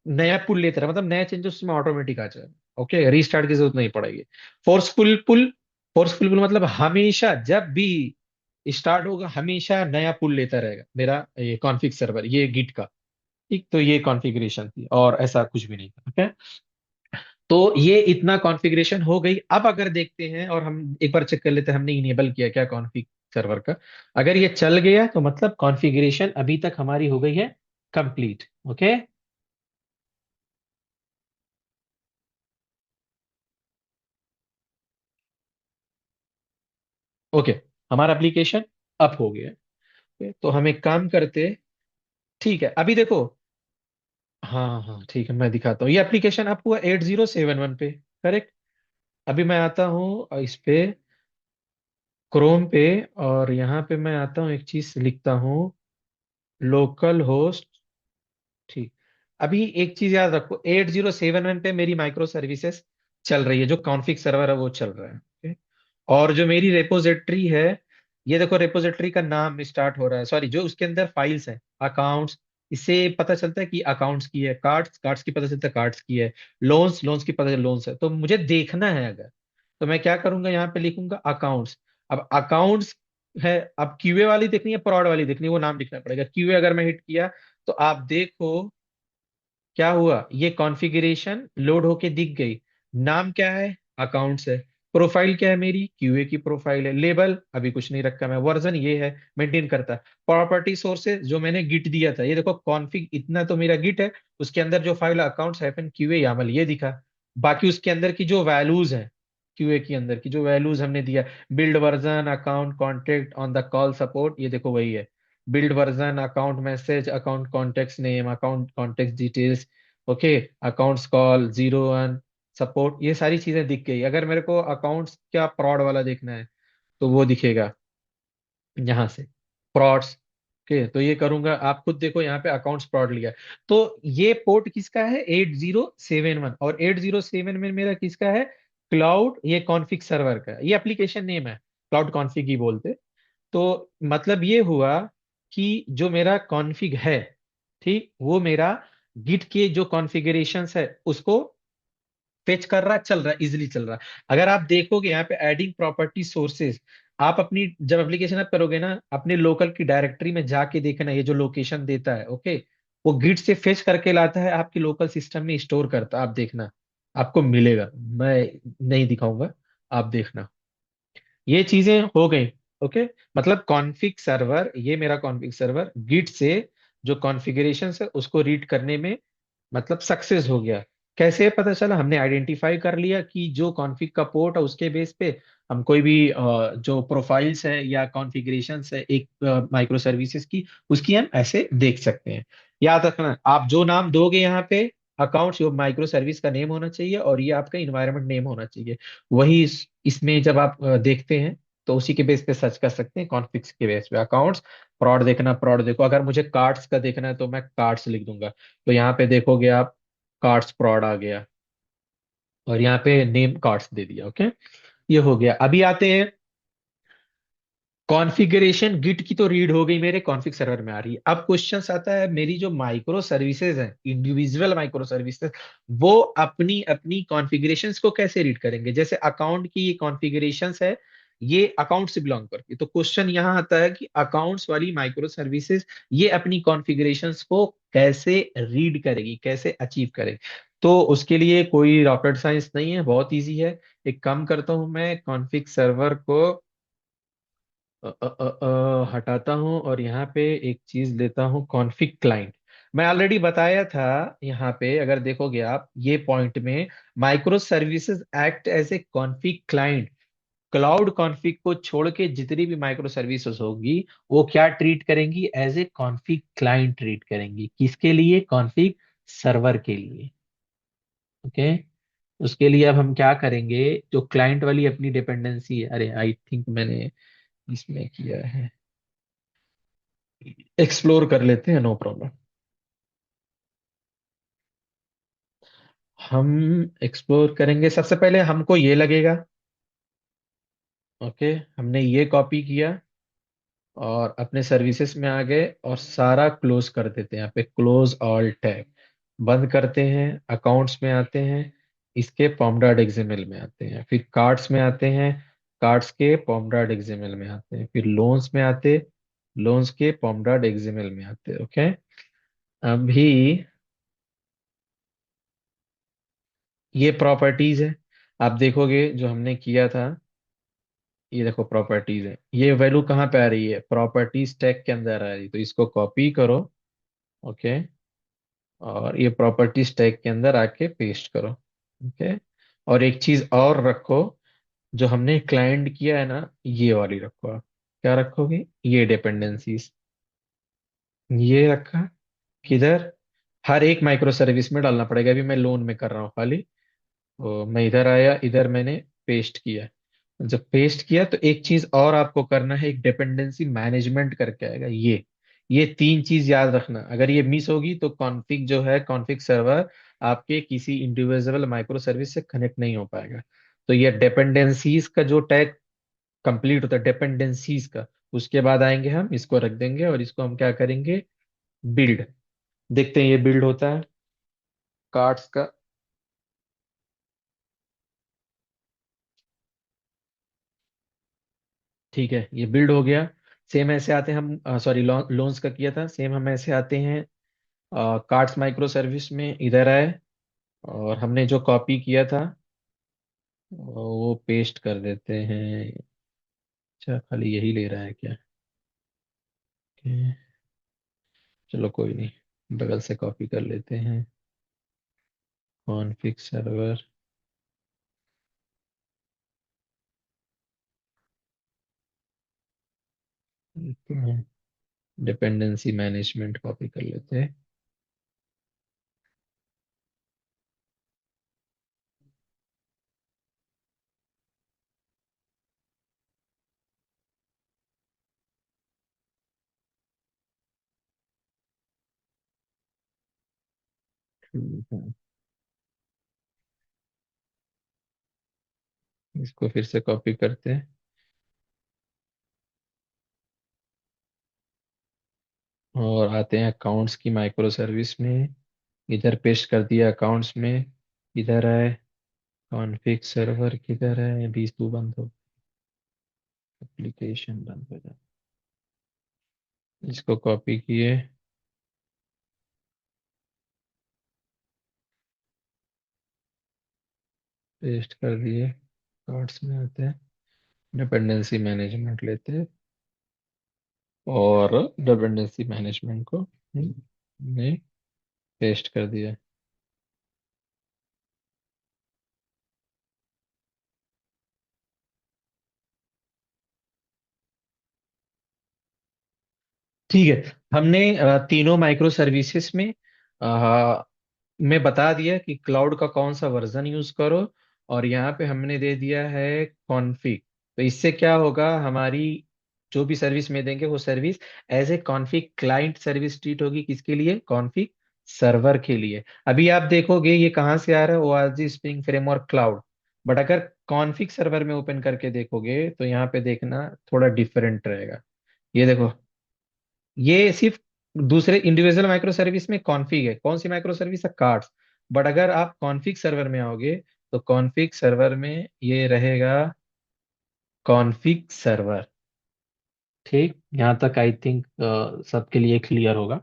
नया पुल लेता रहा, मतलब नया चेंजेस उसमें ऑटोमेटिक आ जाएगा। ओके। रीस्टार्ट की जरूरत नहीं पड़ेगी। फोर्सफुल पुल, फोर्सफुल पुल मतलब हमेशा जब भी स्टार्ट होगा हमेशा नया पुल लेता रहेगा मेरा ये कॉन्फ़िग सर्वर, ये गिट का। ठीक, तो ये कॉन्फ़िगरेशन थी और ऐसा कुछ भी नहीं था। ओके, तो ये इतना कॉन्फ़िगरेशन हो गई। अब अगर देखते हैं और हम एक बार चेक कर लेते हैं हमने इनेबल किया क्या कॉन्फ़िग सर्वर का। अगर ये चल गया तो मतलब कॉन्फ़िगरेशन अभी तक हमारी हो गई है कंप्लीट। ओके। ओके, हमारा एप्लीकेशन अप हो गया। Okay, तो हम एक काम करते। ठीक है, अभी देखो। हाँ हाँ ठीक है, मैं दिखाता हूँ। ये एप्लीकेशन अप हुआ 8071 पे, करेक्ट। अभी मैं आता हूँ इस पे, क्रोम पे, और यहाँ पे मैं आता हूँ, एक चीज लिखता हूँ, लोकल होस्ट। ठीक। अभी एक चीज याद रखो, 8071 पे मेरी माइक्रो सर्विसेज चल रही है, जो कॉन्फ़िग सर्वर है वो चल रहा है। okay? और जो मेरी रेपोजिटरी है, ये देखो रेपोजिटरी का नाम स्टार्ट हो रहा है, सॉरी, जो उसके अंदर फाइल्स हैं, अकाउंट्स, इससे पता चलता है कि अकाउंट्स की है, कार्ड्स कार्ड्स की पता चलता है कार्ड्स की है, लोन्स लोन्स की पता चलता है लोन्स है। तो मुझे देखना है अगर, तो मैं क्या करूंगा, यहाँ पे लिखूंगा अकाउंट्स। अब अकाउंट्स है, अब क्यूए वाली देखनी है, प्रॉड वाली देखनी है, वो नाम लिखना पड़ेगा। क्यूए अगर मैं हिट किया तो आप देखो क्या हुआ, ये कॉन्फ़िगरेशन लोड होके दिख गई। नाम क्या है, अकाउंट्स है। प्रोफाइल क्या है, मेरी क्यूए की प्रोफाइल है। लेबल अभी कुछ नहीं रखा मैं, वर्जन ये है, मेंटेन करता है। प्रॉपर्टी सोर्सेज जो मैंने गिट दिया था, ये देखो कॉन्फ़िग इतना तो मेरा गिट है, उसके अंदर जो file accounts hyphen QA Yamala ये दिखा। बाकी उसके अंदर की जो वैल्यूज है, क्यूए के अंदर की जो वैल्यूज हमने दिया, build version, account contact on the call support, ये देखो वही है। Build version, account message, account contact name, account contact details, okay, accounts call 01 support, ये सारी चीजें दिख गई। अगर मेरे को अकाउंट्स क्या प्रॉड वाला देखना है तो वो दिखेगा यहाँ से, प्रॉड्स। ओके, तो ये करूंगा, आप खुद देखो यहाँ पे अकाउंट्स प्रॉड लिया। तो ये पोर्ट किसका है, 8071, और 807 में मेरा किसका है, क्लाउड, ये कॉन्फ़िग सर्वर का, ये एप्लीकेशन नेम है, क्लाउड कॉन्फ़िग ही बोलते। तो मतलब ये हुआ कि जो मेरा कॉन्फ़िग है, ठीक, वो मेरा गिट के जो कॉन्फ़िगरेशंस है उसको फेच कर रहा है, चल रहा है, इजिली चल रहा है। अगर आप देखोगे यहाँ पे एडिंग प्रॉपर्टी सोर्सेज, आप अपनी जब एप्लीकेशन आप करोगे ना, अपने लोकल की डायरेक्टरी में जाके देखना, ये जो लोकेशन देता है, ओके, वो गिट से फेच करके लाता है, आपके लोकल सिस्टम में स्टोर करता है। आप देखना, आपको मिलेगा, मैं नहीं दिखाऊंगा, आप देखना। ये चीजें हो गई। ओके, मतलब कॉन्फ़िग सर्वर, ये मेरा कॉन्फ़िग सर्वर गिट से जो कॉन्फ़िगरेशन है उसको रीड करने में मतलब सक्सेस हो गया। कैसे पता चला, हमने आइडेंटिफाई कर लिया कि जो कॉन्फ़िग का पोर्ट है उसके बेस पे हम कोई भी जो प्रोफाइल्स है या कॉन्फ़िगरेशंस है एक माइक्रो सर्विसेज की, उसकी हम ऐसे देख सकते हैं। याद रखना, आप जो नाम दोगे यहाँ पे, अकाउंट्स, यो माइक्रो सर्विस का नेम होना चाहिए और ये आपका इन्वायरमेंट नेम होना चाहिए। वही इसमें जब आप देखते हैं तो उसी के बेस पे सर्च कर सकते हैं, कॉन्फ़िग्स के बेस पे अकाउंट्स। प्रॉड देखना, प्रॉड देखो, अगर मुझे कार्ड्स का देखना है तो मैं कार्ड्स लिख दूंगा, तो यहाँ पे देखोगे आप, कार्ड्स प्रॉड आ गया, और यहाँ पे नेम कार्ड्स दे दिया। ओके, ये हो गया। अभी आते हैं कॉन्फ़िगरेशन, गिट की तो रीड हो गई, मेरे कॉन्फ़िग सर्वर में आ रही है। अब क्वेश्चन आता है, मेरी जो माइक्रो सर्विसेज हैं, इंडिविजुअल माइक्रो सर्विसेज, वो अपनी अपनी कॉन्फ़िगरेशंस को कैसे रीड करेंगे। जैसे अकाउंट की ये कॉन्फ़िगरेशंस है, ये अकाउंट से बिलोंग करती है, तो क्वेश्चन यहाँ आता है कि अकाउंट्स वाली माइक्रो सर्विसेज ये अपनी कॉन्फ़िगरेशंस को कैसे रीड करेगी, कैसे अचीव करेगी। तो उसके लिए कोई रॉकेट साइंस नहीं है, बहुत इजी है। एक काम करता हूं, मैं कॉन्फ़िग सर्वर को हटाता हूं और यहाँ पे एक चीज लेता हूं, कॉन्फ़िग क्लाइंट। मैं ऑलरेडी बताया था, यहाँ पे अगर देखोगे आप ये पॉइंट में, micro services act as a config client. Cloud config को छोड़ के जितनी भी माइक्रो सर्विसेज होगी वो क्या ट्रीट करेंगी, as a config client treat करेंगी। किसके लिए, कॉन्फ़िग सर्वर के लिए। ओके, उसके लिए अब हम क्या करेंगे, जो क्लाइंट वाली अपनी डिपेंडेंसी है, अरे आई थिंक मैंने इसमें किया है, एक्सप्लोर कर लेते हैं, नो प्रॉब्लम। हम एक्सप्लोर करेंगे, सबसे पहले हमको ये लगेगा। ओके, हमने ये कॉपी किया और अपने सर्विसेज में आ गए और सारा क्लोज कर देते हैं, यहाँ पे क्लोज ऑल टैब, बंद करते हैं। अकाउंट्स में आते हैं, इसके पॉम डॉट एक्सएमएल में आते हैं, फिर कार्ड्स में आते हैं, कार्ड्स के पॉम डॉट एक्सएमएल में आते हैं, फिर लोन्स में आते, लोन्स के पॉम डॉट एक्सएमएल में आते हैं। ओके। अभी ये प्रॉपर्टीज है, आप देखोगे जो हमने किया था, ये देखो प्रॉपर्टीज है, ये वैल्यू कहाँ पे आ रही है, प्रॉपर्टीज टैग के अंदर आ रही है, तो इसको कॉपी करो। ओके। और ये प्रॉपर्टीज टैग के अंदर आके पेस्ट करो। ओके। और एक चीज और रखो, जो हमने क्लाइंट किया है ना, ये वाली रखो आप। क्या रखोगे, ये डिपेंडेंसीज, ये रखा किधर, हर एक माइक्रो सर्विस में डालना पड़ेगा। अभी मैं लोन में कर रहा हूँ खाली, तो मैं इधर आया, इधर मैंने पेस्ट किया। जब पेस्ट किया तो एक चीज और आपको करना है, एक डिपेंडेंसी मैनेजमेंट करके आएगा, ये तीन चीज याद रखना। अगर ये मिस होगी तो कॉन्फ़िग जो है, कॉन्फ़िग सर्वर आपके किसी इंडिविजुअल माइक्रो सर्विस से कनेक्ट नहीं हो पाएगा। तो ये डिपेंडेंसीज का जो टैग कंप्लीट होता है, डिपेंडेंसीज का, उसके बाद आएंगे हम इसको रख देंगे, और इसको हम क्या करेंगे, बिल्ड। देखते हैं ये बिल्ड होता है कार्ड्स का। ठीक है, ये बिल्ड हो गया। सेम ऐसे आते हैं हम, सॉरी लोन्स का किया था, सेम हम ऐसे आते हैं कार्ड्स माइक्रो सर्विस में, इधर आए, और हमने जो कॉपी किया था वो पेस्ट कर देते हैं। अच्छा, खाली यही ले रहा है क्या? Okay, चलो कोई नहीं, बगल से कॉपी कर लेते हैं। Config server, dependency management copy कर लेते हैं। ठीक है, इसको फिर से कॉपी करते हैं, और आते हैं अकाउंट्स की माइक्रो सर्विस में, इधर पेस्ट कर दिया अकाउंट्स में। इधर आए, कॉन्फ़िग सर्वर किधर है, बीस तू बंद हो, एप्लीकेशन बंद हो जाए, इसको कॉपी किए, पेस्ट कर दिए, कार्ड्स में आते हैं, डिपेंडेंसी मैनेजमेंट लेते हैं, और डिपेंडेंसी मैनेजमेंट को ने पेस्ट कर दिया। ठीक है, हमने तीनों माइक्रो सर्विसेज में बता दिया कि क्लाउड का कौन सा वर्जन यूज करो, और यहाँ पे हमने दे दिया है कॉन्फ़िग। तो इससे क्या होगा, हमारी जो भी सर्विस में देंगे वो service as a config client service treat होगी, किसके लिए, कॉन्फ़िग सर्वर के लिए। अभी आप देखोगे ये कहाँ से आ रहा है, O R G spring framework cloud, but अगर कॉन्फ़िग सर्वर में ओपन करके देखोगे तो यहाँ पे देखना थोड़ा डिफरेंट रहेगा। ये देखो, ये सिर्फ दूसरे इंडिविजुअल माइक्रो सर्विस में कॉन्फ़िग है, कौन सी माइक्रो सर्विस है, कार्ड्स। बट अगर आप कॉन्फ़िग सर्वर में आओगे तो कॉन्फ़िग सर्वर में ये रहेगा कॉन्फ़िग सर्वर। ठीक, यहाँ तक आई थिंक सबके लिए क्लियर होगा।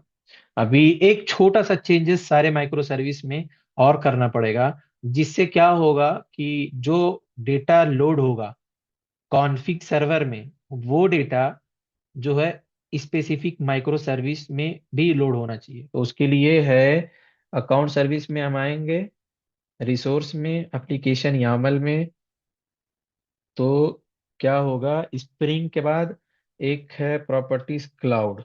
अभी एक छोटा सा चेंजेस सारे माइक्रो सर्विस में और करना पड़ेगा, जिससे क्या होगा कि जो डेटा लोड होगा कॉन्फ़िग सर्वर में, वो डेटा जो है स्पेसिफिक माइक्रो सर्विस में भी लोड होना चाहिए। तो उसके लिए है, अकाउंट सर्विस में हम आएंगे, रिसोर्स में, एप्लीकेशन यामल में, तो क्या होगा, स्प्रिंग के बाद एक है प्रॉपर्टीज क्लाउड,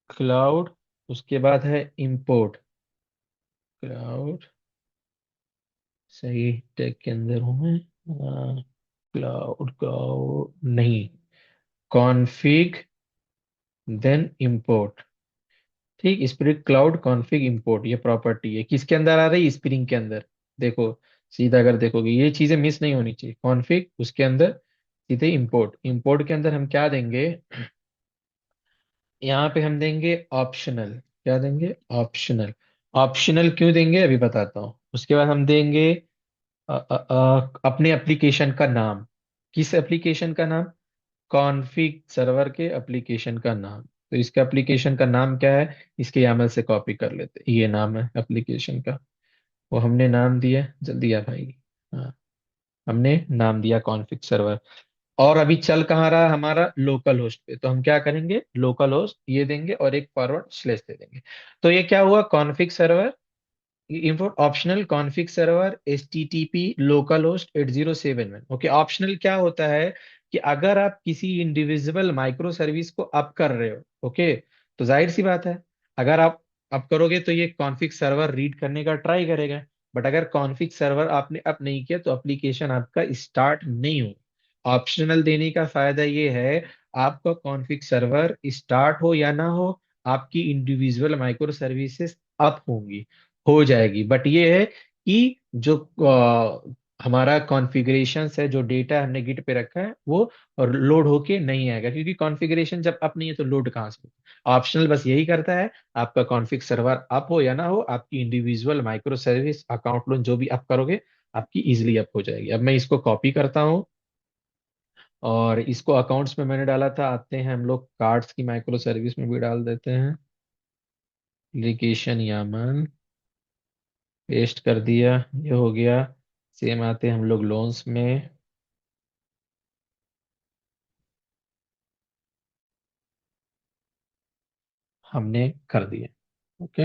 क्लाउड, उसके बाद है इंपोर्ट, क्लाउड, सही टैग के अंदर हूं मैं, क्लाउड क्लाउड नहीं, कॉन्फ़िग देन इंपोर्ट। ठीक, स्प्रिंग क्लाउड कॉन्फ़िग इंपोर्ट, ये प्रॉपर्टी है, किसके अंदर आ रही है, स्प्रिंग के अंदर। देखो, सीधा अगर देखोगे ये चीजें मिस नहीं होनी चाहिए, कॉन्फ़िग उसके अंदर, सीधे इंपोर्ट, इंपोर्ट के अंदर हम क्या देंगे, यहाँ पे हम देंगे ऑप्शनल। क्या देंगे, ऑप्शनल। ऑप्शनल क्यों देंगे अभी बताता हूँ। उसके बाद हम देंगे अपने एप्लीकेशन का नाम। किस एप्लीकेशन का नाम? कॉन्फ़िग सर्वर के एप्लीकेशन का नाम। तो इसका एप्लीकेशन का नाम क्या है? इसके YAML से कॉपी कर लेते हैं। ये नाम है एप्लीकेशन का। वो हमने नाम दिया, जल्दी आ भाई। हाँ, हमने नाम दिया कॉन्फ़िग सर्वर। और अभी चल कहाँ रहा है हमारा? लोकल होस्ट पे। तो हम क्या करेंगे? लोकल होस्ट ये देंगे और एक फॉरवर्ड स्लेश दे देंगे। तो ये क्या हुआ? Config server import optional config server HTTP local host 8071। Okay, optional क्या होता है कि अगर आप किसी इंडिविजुअल माइक्रो सर्विस को अप कर रहे हो, ओके, तो जाहिर सी बात है, अगर आप अप करोगे तो ये कॉन्फ़िग सर्वर रीड करने का ट्राई करेगा। बट अगर कॉन्फ़िग सर्वर आपने अप नहीं किया तो एप्लीकेशन आपका स्टार्ट नहीं होगा। ऑप्शनल देने का फायदा ये है, आपका कॉन्फ़िग सर्वर स्टार्ट हो या ना हो, आपकी इंडिविजुअल माइक्रो सर्विसेज अप होंगी, हो जाएगी। बट ये है कि जो हमारा कॉन्फ़िगरेशन है, जो डेटा हमने गिट पे रखा है, वो और लोड होके नहीं आएगा, क्योंकि कॉन्फ़िगरेशन जब अप नहीं है तो लोड कहाँ से होगा। ऑप्शनल बस यही करता है, आपका कॉन्फ़िग सर्वर अप हो या ना हो, आपकी individual micro service account loan जो भी अप करोगे, आपकी इजिली अप हो जाएगी। अब मैं इसको कॉपी करता हूँ और इसको अकाउंट्स में मैंने डाला था, आते हैं हम लोग कार्ड्स की माइक्रो सर्विस में भी डाल देते हैं। एप्लीकेशन यामन पेस्ट कर दिया, ये हो गया। सेम आते हैं हम लोग लोन्स में, हमने कर दिया। ओके,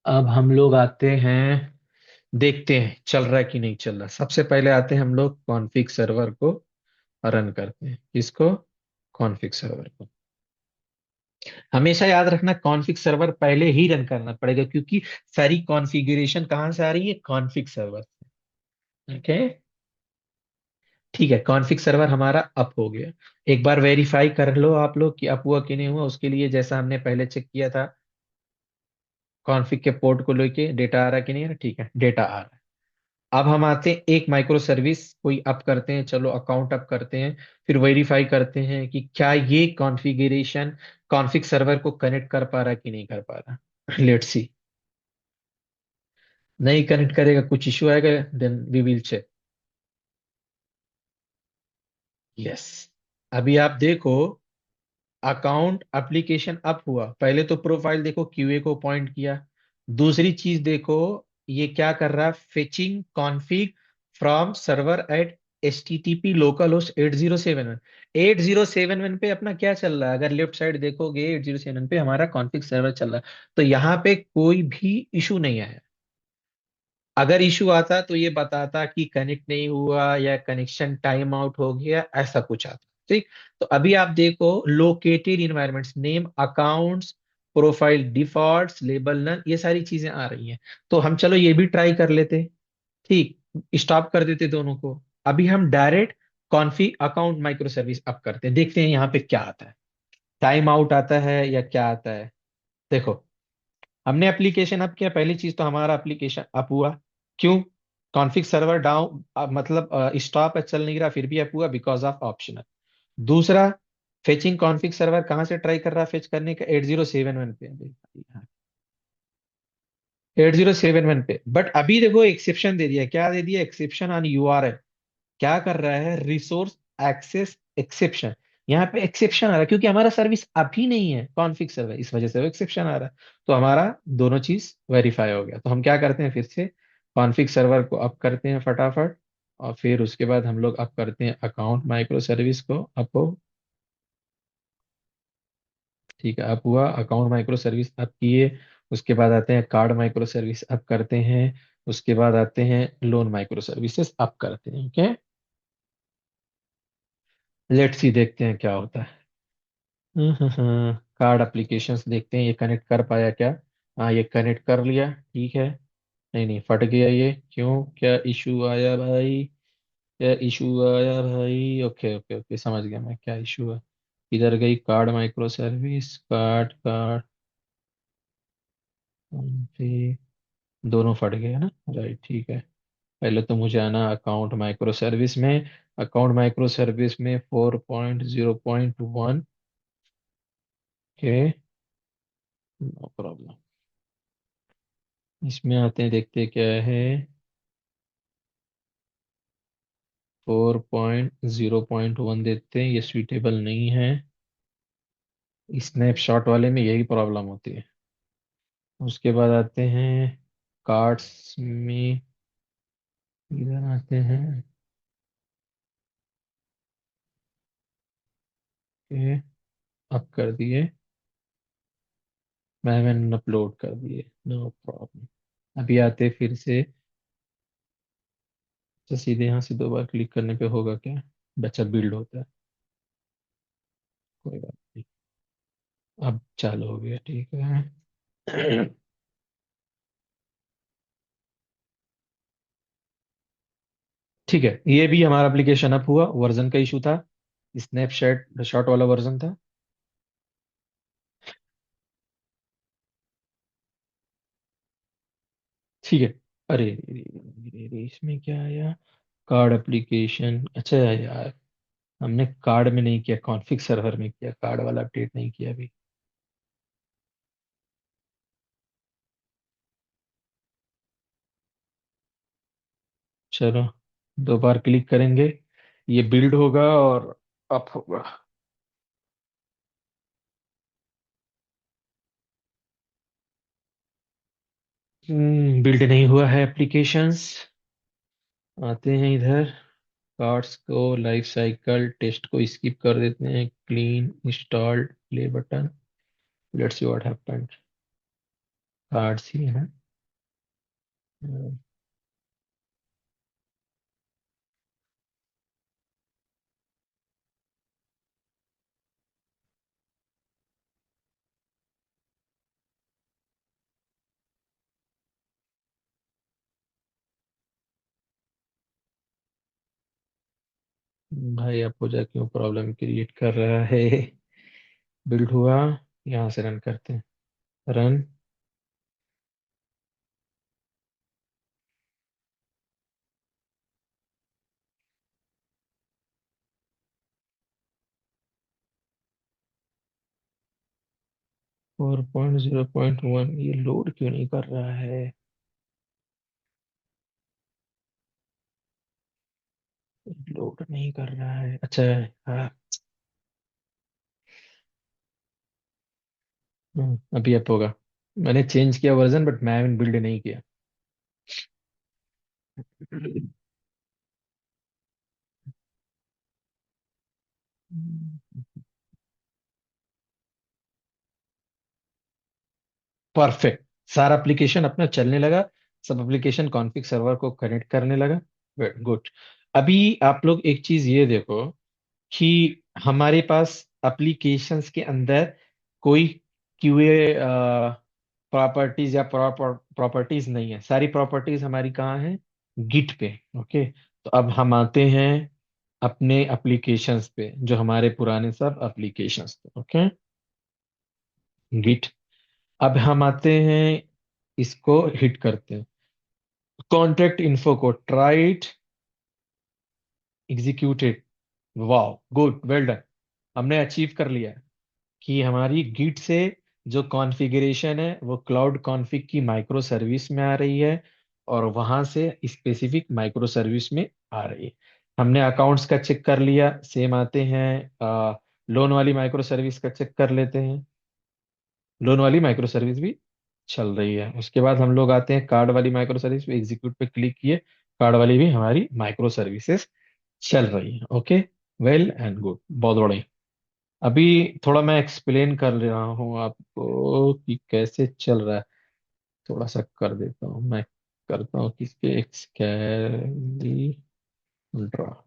अब हम लोग आते हैं, देखते हैं चल रहा है कि नहीं चल रहा। सबसे पहले आते हैं हम लोग कॉन्फ़िग सर्वर को रन करते हैं। किसको? कॉन्फ़िग सर्वर को। हमेशा याद रखना, कॉन्फ़िग सर्वर पहले ही रन करना पड़ेगा, क्योंकि सारी कॉन्फ़िगरेशन कहाँ से आ रही है? कॉन्फ़िग सर्वर से। ओके, ठीक है, कॉन्फ़िग सर्वर हमारा अप हो गया। एक बार वेरीफाई कर लो आप लोग कि अप हुआ कि नहीं हुआ। उसके लिए जैसा हमने पहले चेक किया था, कॉन्फ़िग के पोर्ट को लेके डेटा आ रहा है कि नहीं आ रहा? ठीक है, डेटा आ रहा है। अब हम आते हैं एक माइक्रो सर्विस कोई अप करते हैं, चलो अकाउंट अप करते हैं, फिर वेरीफाई करते हैं कि क्या ये कॉन्फ़िगरेशन कॉन्फ़िग सर्वर को कनेक्ट कर पा रहा है कि नहीं कर पा रहा। Let's see. नहीं कनेक्ट करेगा, कुछ इश्यू आएगा, then we will check. Yes, अभी आप देखो, अकाउंट एप्लीकेशन अप हुआ। पहले तो प्रोफाइल देखो, QA को पॉइंट किया। दूसरी चीज देखो, ये क्या कर रहा है? Fetching config from server at HTTP local host 8071। 8071 पे अपना क्या चल रहा है? अगर लेफ्ट साइड देखोगे, 8071 पे हमारा कॉन्फिग सर्वर चल रहा है। तो यहाँ पे कोई भी इशू नहीं आया। अगर इशू आता तो ये बताता कि कनेक्ट नहीं हुआ या कनेक्शन टाइम आउट हो गया, ऐसा कुछ आता। ठीक, तो अभी आप देखो, located environments name accounts profile defaults label none, ये सारी चीजें आ रही हैं। तो हम चलो ये भी ट्राई कर लेते। ठीक, स्टॉप कर देते दोनों को। अभी हम direct config account micro service up करते हैं, देखते हैं यहाँ पे क्या आता है। टाइम आउट आता है या क्या आता है? देखो, हमने एप्लीकेशन अप किया, पहली चीज तो हमारा एप्लीकेशन अप हुआ। क्यों? कॉन्फिग सर्वर डाउन, मतलब स्टॉप है, चल नहीं रहा, फिर भी अप हुआ बिकॉज ऑफ ऑप्शनल। दूसरा, फेचिंग कॉन्फिग सर्वर कहाँ से ट्राई कर रहा है फेच करने का? 8071 पे। 8071 पे। बट अभी देखो एक्सेप्शन दे दिया। क्या दे दिया? Exception on URL। क्या कर रहा है? Resource access exception. यहाँ पे एक्सेप्शन आ रहा है क्योंकि हमारा सर्विस अभी नहीं है कॉन्फिग सर्वर, इस वजह से वो एक्सेप्शन आ रहा है। तो हमारा दोनों चीज वेरीफाई हो गया। तो हम क्या करते हैं? फिर से कॉन्फिग सर्वर को अप करते हैं फटाफट, और फिर उसके बाद हम लोग अप करते हैं अकाउंट माइक्रो सर्विस को। अप हो, ठीक है, अप हुआ। अकाउंट माइक्रो सर्विस अप किए। उसके बाद आते हैं कार्ड माइक्रो सर्विस अप करते हैं। उसके बाद आते हैं लोन माइक्रो सर्विसेज अप करते हैं। ओके, लेट्स सी, देखते हैं क्या होता है। कार्ड एप्लीकेशंस देखते हैं, ये कनेक्ट कर पाया क्या? हाँ, ये कनेक्ट कर लिया, ठीक है। नहीं नहीं, फट गया ये, क्यों? क्या इशू आया भाई? क्या इशू आया भाई? ओके ओके ओके, समझ गया मैं क्या इशू है। इधर गई card micro service, card card फिर दोनों फट गए ना, राइट, ठीक है। पहले तो मुझे आना अकाउंट माइक्रो सर्विस में। अकाउंट माइक्रो सर्विस में 4.0.1 के, नो प्रॉब्लम। इसमें आते हैं, देखते हैं क्या है। 4.0.1 देते हैं, ये सुइटेबल नहीं है। स्नैपशॉट वाले में यही प्रॉब्लम होती है। उसके बाद आते हैं कार्ड्स में, इधर आते हैं। ये अब कर दिए, मैंने अपलोड कर दिए, नो प्रॉब्लम। अभी आते फिर से, तो सीधे यहाँ से दो बार क्लिक करने पे होगा क्या? बच्चा बिल्ड होता है, कोई बात नहीं। अब चालू हो गया, ठीक है। ठीक है, ये भी हमारा एप्लीकेशन अप हुआ, वर्जन का इशू था, स्नैपचैट शॉट वाला वर्जन था। ठीक है। अरे अरे, अरे, अरे, इसमें क्या आया? कार्ड एप्लीकेशन, अच्छा यार, हमने कार्ड में नहीं किया, कॉन्फ़िग सर्वर में किया, कार्ड वाला अपडेट नहीं किया अभी। चलो, दो बार क्लिक करेंगे, ये बिल्ड होगा और अप होगा। बिल्ड नहीं हुआ है एप्लीकेशंस। आते हैं इधर, कार्ड्स को लाइफ साइकिल टेस्ट को स्किप कर देते हैं, clean install play button, let's see what happened. Cards ही है। भाई अपोजा क्यों प्रॉब्लम क्रिएट कर रहा है? बिल्ड हुआ, यहाँ से रन करते हैं, रन। 4.0.1 ये लोड क्यों नहीं कर रहा है? लोड नहीं कर रहा है, अच्छा। हाँ, अभी अप होगा। मैंने चेंज किया वर्जन, बट मैं बिल्ड नहीं किया। परफेक्ट, सारा एप्लीकेशन अपना चलने लगा, सब एप्लीकेशन कॉन्फ़िग सर्वर को कनेक्ट करने लगा। गुड। अभी आप लोग एक चीज ये देखो कि हमारे पास एप्लीकेशंस के अंदर कोई क्यूए प्रॉपर्टीज या प्रॉपर्टीज नहीं है, सारी प्रॉपर्टीज हमारी कहाँ है? गिट पे। ओके, तो अब हम आते हैं अपने एप्लीकेशंस पे, जो हमारे पुराने सब एप्लीकेशंस थे। Okay, git. अब हम आते हैं, इसको हिट करते हैं, कॉन्टेक्ट इन्फो को ट्राइड एग्जीक्यूटेड। वाह, गुड, वेल डन। हमने अचीव कर लिया कि हमारी गिट से जो कॉन्फ़िगरेशन है वो क्लाउड कॉन्फ़िग की माइक्रो सर्विस में आ रही है, और वहां से स्पेसिफिक माइक्रो सर्विस में आ रही है। हमने अकाउंट्स का चेक कर लिया, सेम आते हैं लोन वाली माइक्रो सर्विस का चेक कर लेते हैं, लोन वाली माइक्रो सर्विस भी चल रही है। उसके बाद हम लोग आते हैं कार्ड वाली माइक्रो सर्विस पे, एग्जीक्यूट पे क्लिक किए, कार्ड वाली भी हमारी माइक्रो सर्विसेज चल रही है। ओके, वेल एंड गुड, बहुत बढ़िया। अभी थोड़ा मैं एक्सप्लेन कर रहा हूँ आपको कि कैसे चल रहा है, थोड़ा सा कर देता हूँ मैं, करता हूँ किसके एक्सकैली ड्रा।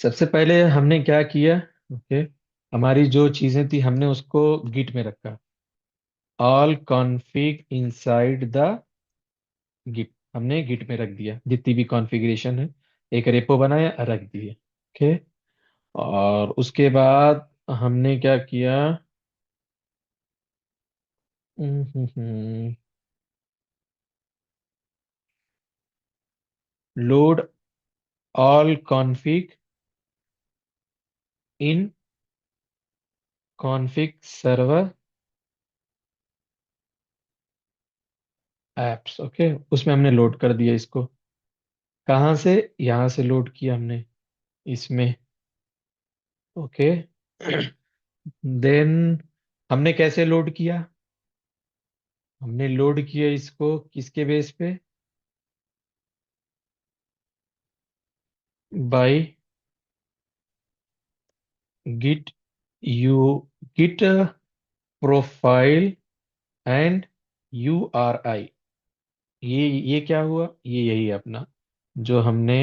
सबसे पहले हमने क्या किया? ओके, हमारी जो चीजें थी हमने उसको गिट में रखा, all config inside the git, हमने गिट में रख दिया जितनी भी कॉन्फ़िगरेशन है, एक रेपो बनाया, रख दिए। ओके, और उसके बाद हमने क्या किया? लोड ऑल कॉन्फ़िग इन कॉन्फ़िग सर्वर एप्स, ओके, उसमें हमने लोड कर दिया इसको। कहाँ से? यहाँ से लोड किया हमने इसमें, ओके। देन हमने कैसे लोड किया? हमने लोड किया इसको किसके बेस पे? By git you git profile and URI। ये क्या हुआ? ये यही है अपना, जो हमने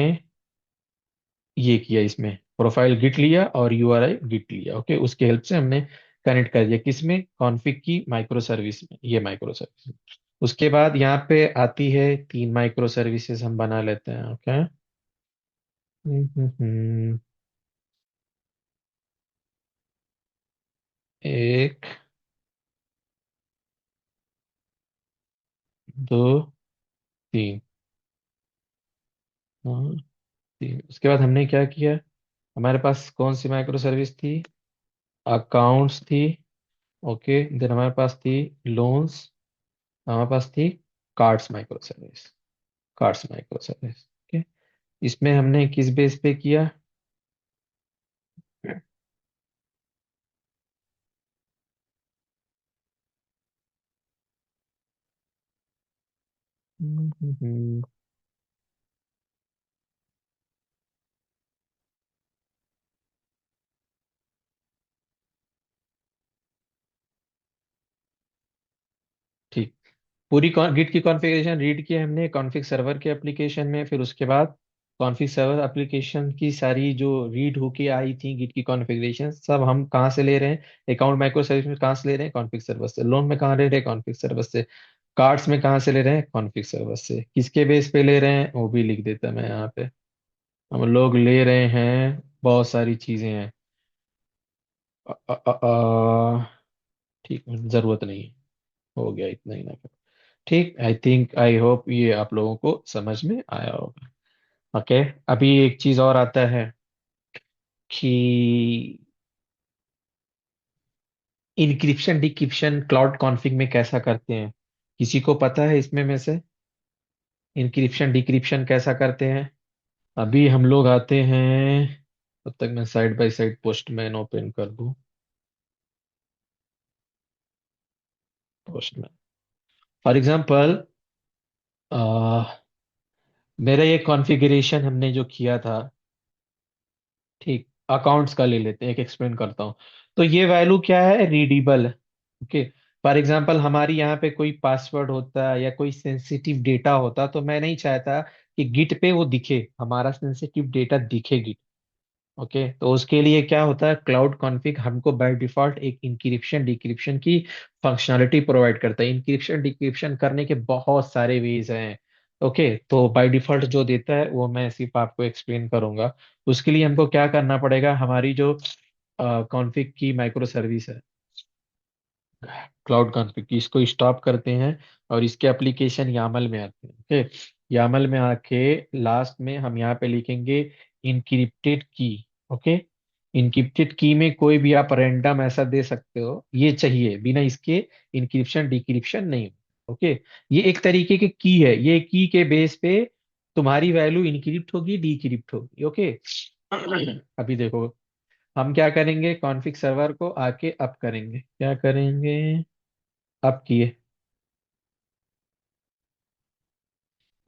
ये किया, इसमें प्रोफाइल गिट लिया और URI गिट लिया, ओके। उसके हेल्प से हमने कनेक्ट कर दिया किसमें? कॉन्फ़िग की माइक्रो सर्विस में, ये माइक्रो सर्विस। उसके बाद यहाँ पे आती है 3 माइक्रो सर्विसेज, हम बना लेते हैं, ओके। हम्म। एक, दो, तीन। हाँ, तीन। उसके बाद हमने क्या किया? हमारे पास कौन सी माइक्रो सर्विस थी? अकाउंट्स थी, ओके। देन हमारे पास थी लोन्स, हमारे पास थी cards micro service, cards micro service, okay. इसमें हमने किस बेस पे किया? हम्म। ठीक। पूरी गिट की कॉन्फ़िगरेशन रीड की हमने कॉन्फ़िग सर्वर के एप्लीकेशन में, फिर उसके बाद कॉन्फ़िग सर्वर एप्लीकेशन की सारी जो रीड होके आई थी गिट की कॉन्फ़िगरेशन, सब हम कहाँ से ले रहे हैं? अकाउंट माइक्रो सर्विस में कहाँ से ले रहे हैं? कॉन्फ़िग सर्वर से। लोन में कहाँ ले रहे हैं? कॉन्फ़िग सर्वर से। कार्ड्स में कहाँ से ले रहे हैं? कॉन्फ़िग सर्वर से। किसके बेस पे ले रहे हैं वो भी लिख देता मैं यहाँ पे। हम लोग ले रहे हैं, बहुत सारी चीजें हैं। अ, अ, अ, ठीक, जरूरत नहीं है, हो गया इतना ही ना। ठीक, आई थिंक, आई होप ये आप लोगों को समझ में आया होगा, ओके। अभी एक चीज और आता है कि इंक्रिप्शन डिक्रिप्शन क्लाउड कॉन्फ़िग में कैसा करते हैं? किसी को पता है इसमें में से इंक्रिप्शन डिक्रिप्शन कैसा करते हैं? अभी हम लोग आते हैं, तब तक मैं side by side postman open कर दूं। पोस्टमैन, फॉर एग्जांपल, मेरा ये कॉन्फ़िगरेशन हमने जो किया था, ठीक, अकाउंट्स का ले लेते हैं, एक एक्सप्लेन करता हूँ। तो ये वैल्यू क्या है? रीडेबल है, ओके। फॉर एग्जांपल हमारी यहाँ पे कोई पासवर्ड होता या कोई सेंसिटिव डेटा होता, तो मैं नहीं चाहता कि गिट पे वो दिखे, हमारा सेंसिटिव डेटा दिखे गिट, ओके। तो उसके लिए क्या होता है, क्लाउड कॉन्फ़िग हमको बाय डिफॉल्ट एक इंक्रिप्शन डिक्रिप्शन की फंक्शनलिटी प्रोवाइड करता है। इंक्रिप्शन डिक्रिप्शन करने के बहुत सारे वेज हैं, ओके। तो बाय डिफॉल्ट जो देता है वो मैं सिर्फ आपको एक्सप्लेन करूंगा। उसके लिए हमको क्या करना पड़ेगा? हमारी जो कॉन्फ़िग की माइक्रो सर्विस है, क्लाउड कॉन्फ़िग की, इसको स्टॉप करते हैं और इसके एप्लीकेशन यामल में आते हैं, ओके। यामल में आके लास्ट में हम यहाँ पे लिखेंगे इनक्रिप्टेड की, ओके। इनक्रिप्टेड की में कोई भी आप रैंडम ऐसा दे सकते हो, ये चाहिए, बिना इसके इंक्रिप्शन डिक्रिप्शन नहीं, ओके। ये एक तरीके की की है, ये की के बेस पे तुम्हारी वैल्यू इनक्रिप्ट होगी डिक्रिप्ट होगी, ओके। अभी देखो, हम क्या करेंगे? कॉन्फ़िग सर्वर को आके अप करेंगे, क्या करेंगे? अप किए।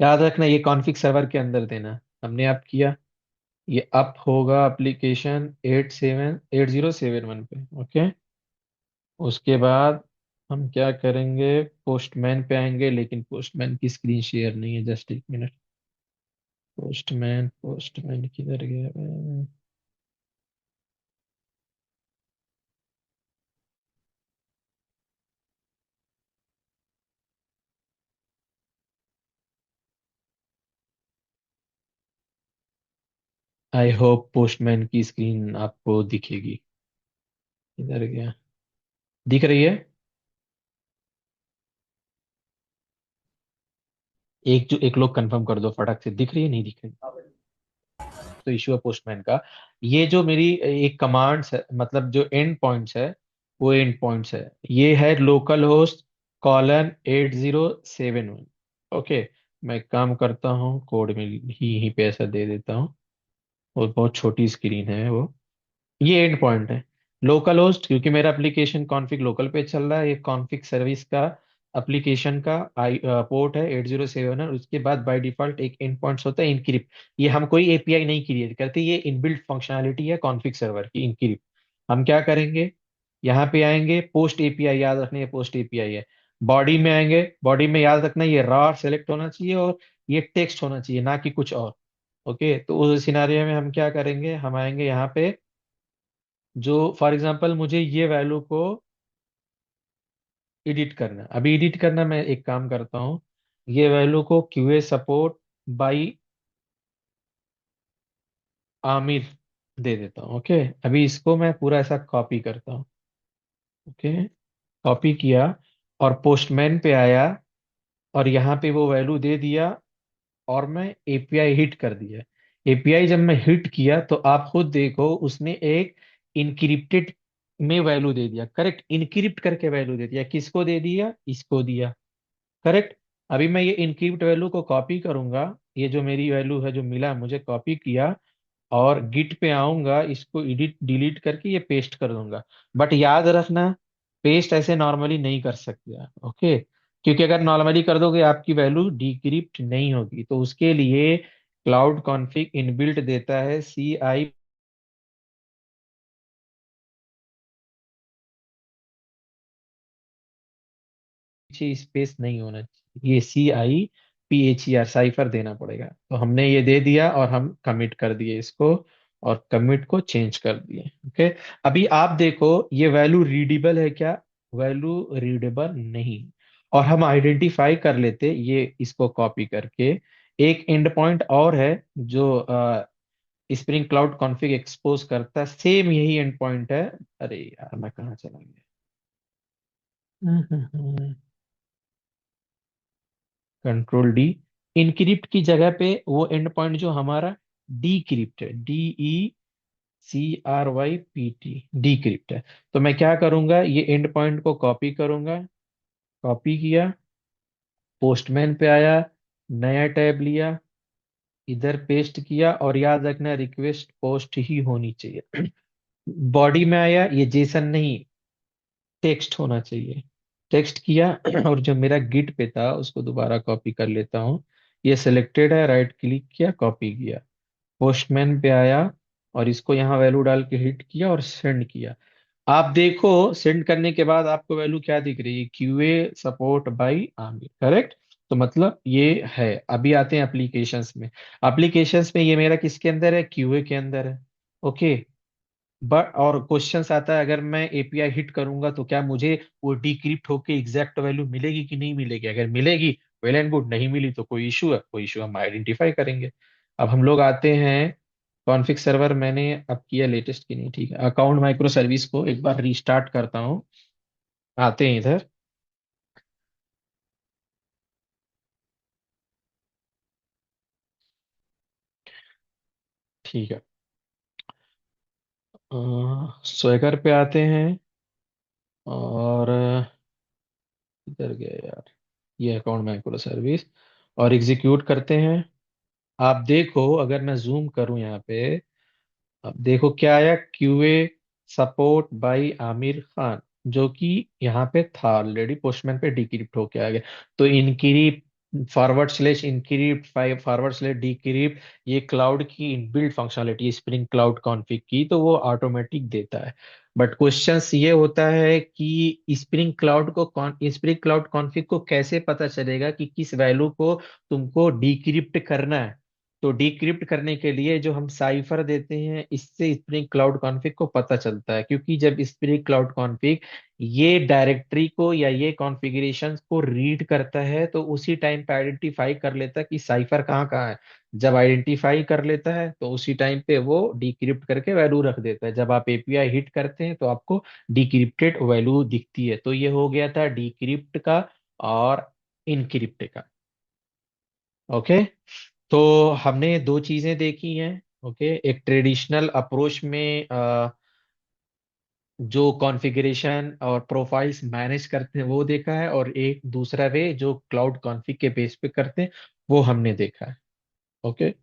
याद रखना ये कॉन्फ़िग सर्वर के अंदर देना, हमने अप किया। ये अप होगा एप्लीकेशन 88071 पे, ओके। उसके बाद हम क्या करेंगे? पोस्टमैन पे आएंगे, लेकिन पोस्टमैन की स्क्रीन शेयर नहीं है, जस्ट एक मिनट। पोस्टमैन, पोस्टमैन किधर गया? आई होप पोस्टमैन की स्क्रीन आपको दिखेगी। किधर गया? दिख रही है? एक लोग कंफर्म कर दो फटक से, दिख रही है नहीं दिख रही? तो इशू है पोस्टमैन का। ये जो मेरी एक कमांड्स है, मतलब जो एंड पॉइंट्स है, वो एंड पॉइंट्स है। ये है लोकल होस्ट कॉलन 8071। ओके, मैं एक काम करता हूँ, कोड में ही यहीं पे ऐसा दे देता हूँ। वो बहुत छोटी स्क्रीन है वो। ये एंड पॉइंट है लोकल होस्ट, क्योंकि मेरा एप्लीकेशन कॉन्फ़िग लोकल पे चल रहा है। ये कॉन्फ़िग सर्विस का एप्लीकेशन का आई पोर्ट है 8071, और उसके बाद बाय डिफॉल्ट एक एंड पॉइंट्स होता है इनक्रिप्ट। ये हम कोई एपीआई नहीं क्रिएट करते, ये इनबिल्ट फंक्शनैलिटी है कॉन्फ़िग सर्वर की, इनक्रिप्ट। हम क्या करेंगे, यहाँ पे आएंगे, पोस्ट एपीआई याद रखना, ये पोस्ट एपीआई है। बॉडी में आएंगे, बॉडी में याद रखना ये रॉ सेलेक्ट होना चाहिए, और ये टेक्स्ट होना चाहिए, ना कि कुछ और। ओके, तो उस सिनारियो में हम क्या करेंगे, हम आएंगे यहाँ पे, जो फॉर एग्जांपल मुझे ये वैल्यू को एडिट करना है। अभी एडिट करना, मैं एक काम करता हूँ, ये वैल्यू को क्यूए सपोर्ट बाई आमिर दे देता हूँ। ओके, अभी इसको मैं पूरा ऐसा कॉपी करता हूँ। ओके, कॉपी किया, और पोस्टमैन पे आया, और यहाँ पे वो वैल्यू दे दिया, और मैं एपीआई हिट कर दिया। एपीआई जब मैं हिट किया तो आप खुद देखो, उसने एक इनक्रिप्टेड में वैल्यू दे दिया। करेक्ट, इनक्रिप्ट करके वैल्यू दे दिया। किसको दे दिया, इसको दिया। करेक्ट। अभी मैं ये इनक्रिप्ट वैल्यू को कॉपी करूंगा, ये जो मेरी वैल्यू है जो मिला मुझे, कॉपी किया, और गिट पे आऊंगा, इसको एडिट डिलीट करके ये पेस्ट कर दूंगा। बट याद रखना, पेस्ट ऐसे नॉर्मली नहीं कर सकते आप। ओके, क्योंकि अगर नॉर्मली कर दोगे आपकी वैल्यू डिक्रिप्ट नहीं होगी। तो उसके लिए क्लाउड कॉन्फ़िग इनबिल्ट देता है CI, पीछे स्पेस नहीं होना चाहिए, ये CIPHER साइफर देना पड़ेगा। तो हमने ये दे दिया, और हम कमिट कर दिए इसको, और कमिट को चेंज कर दिए। ओके, अभी आप देखो ये वैल्यू रीडेबल है क्या, वैल्यू रीडेबल नहीं। और हम आइडेंटिफाई कर लेते ये इसको कॉपी करके। एक एंड पॉइंट और है जो स्प्रिंग क्लाउड कॉन्फ़िग एक्सपोज करता है, सेम यही एंड पॉइंट है। अरे यार, मैं कहाँ चला गया, कंट्रोल D। इनक्रिप्ट की जगह पे वो एंड पॉइंट जो हमारा डीक्रिप्ट है, DECRYPT, डीक्रिप्ट है। तो मैं क्या करूंगा, ये एंड पॉइंट को कॉपी करूंगा, कॉपी किया, पोस्टमैन पे आया, नया टैब लिया, इधर पेस्ट किया, और याद रखना रिक्वेस्ट पोस्ट ही होनी चाहिए। बॉडी में आया, ये जेसन नहीं, टेक्स्ट होना चाहिए। टेक्स्ट किया, और जो मेरा गिट पे था उसको दोबारा कॉपी कर लेता हूँ। ये सिलेक्टेड है, राइट क्लिक किया, कॉपी किया, पोस्टमैन पे आया, और इसको यहाँ वैल्यू डाल के हिट किया और सेंड किया। आप देखो, सेंड करने के बाद आपको वैल्यू क्या दिख रही है, QA support by Aamir. Correct. तो मतलब ये है। अभी आते हैं एप्लीकेशंस में। एप्लीकेशंस में ये मेरा किसके अंदर है, QA के अंदर है। ओके, बट और क्वेश्चंस आता है, अगर मैं एपीआई हिट करूंगा तो क्या मुझे वो डिक्रिप्ट होके एग्जैक्ट वैल्यू मिलेगी कि नहीं मिलेगी। अगर मिलेगी, वेल एंड गुड, नहीं मिली तो कोई इशू है, कोई इशू हम आइडेंटिफाई करेंगे। अब हम लोग आते हैं कॉन्फ़िग सर्वर, मैंने अब किया लेटेस्ट की नहीं, ठीक है। अकाउंट माइक्रो सर्विस को एक बार रीस्टार्ट करता हूँ, आते हैं इधर। ठीक है, स्वेगर पे आते हैं, और इधर गए यार, ये अकाउंट माइक्रो सर्विस, और एग्जीक्यूट करते हैं। आप देखो, अगर मैं जूम करूं यहाँ पे, अब देखो क्या आया, QA support by Aamir Khan, जो कि यहाँ पे था ऑलरेडी, पोस्टमैन पे डिक्रिप्ट होके आ गया। तो encrypt forward slash encrypt forward slash decrypt, ये क्लाउड की inbuilt functionality spring cloud config की, तो वो ऑटोमेटिक देता है। बट क्वेश्चंस ये होता है कि स्प्रिंग क्लाउड कॉन्फ़िग को कैसे पता चलेगा कि किस वैल्यू को तुमको डिक्रिप्ट करना है। तो डिक्रिप्ट करने के लिए जो हम साइफर देते हैं, इससे स्प्रिंग क्लाउड कॉन्फ़िग को पता चलता है। क्योंकि जब स्प्रिंग क्लाउड कॉन्फ़िग ये डायरेक्टरी को या ये कॉन्फ़िगरेशन को रीड करता है, तो उसी टाइम पे आइडेंटिफाई कर लेता है कि साइफर कहाँ कहाँ है। जब आइडेंटिफाई कर लेता है तो उसी टाइम पे वो डिक्रिप्ट करके वैल्यू रख देता है। जब आप एपीआई हिट करते हैं तो आपको डिक्रिप्टेड वैल्यू दिखती है। तो ये हो गया था डिक्रिप्ट का और इनक्रिप्ट का। ओके, तो हमने दो चीजें देखी हैं। ओके, एक ट्रेडिशनल अप्रोच में जो कॉन्फ़िगरेशन और प्रोफाइल्स मैनेज करते हैं वो देखा है, और एक दूसरा वे जो क्लाउड कॉन्फ़िग के बेस पे करते हैं वो हमने देखा है। ओके।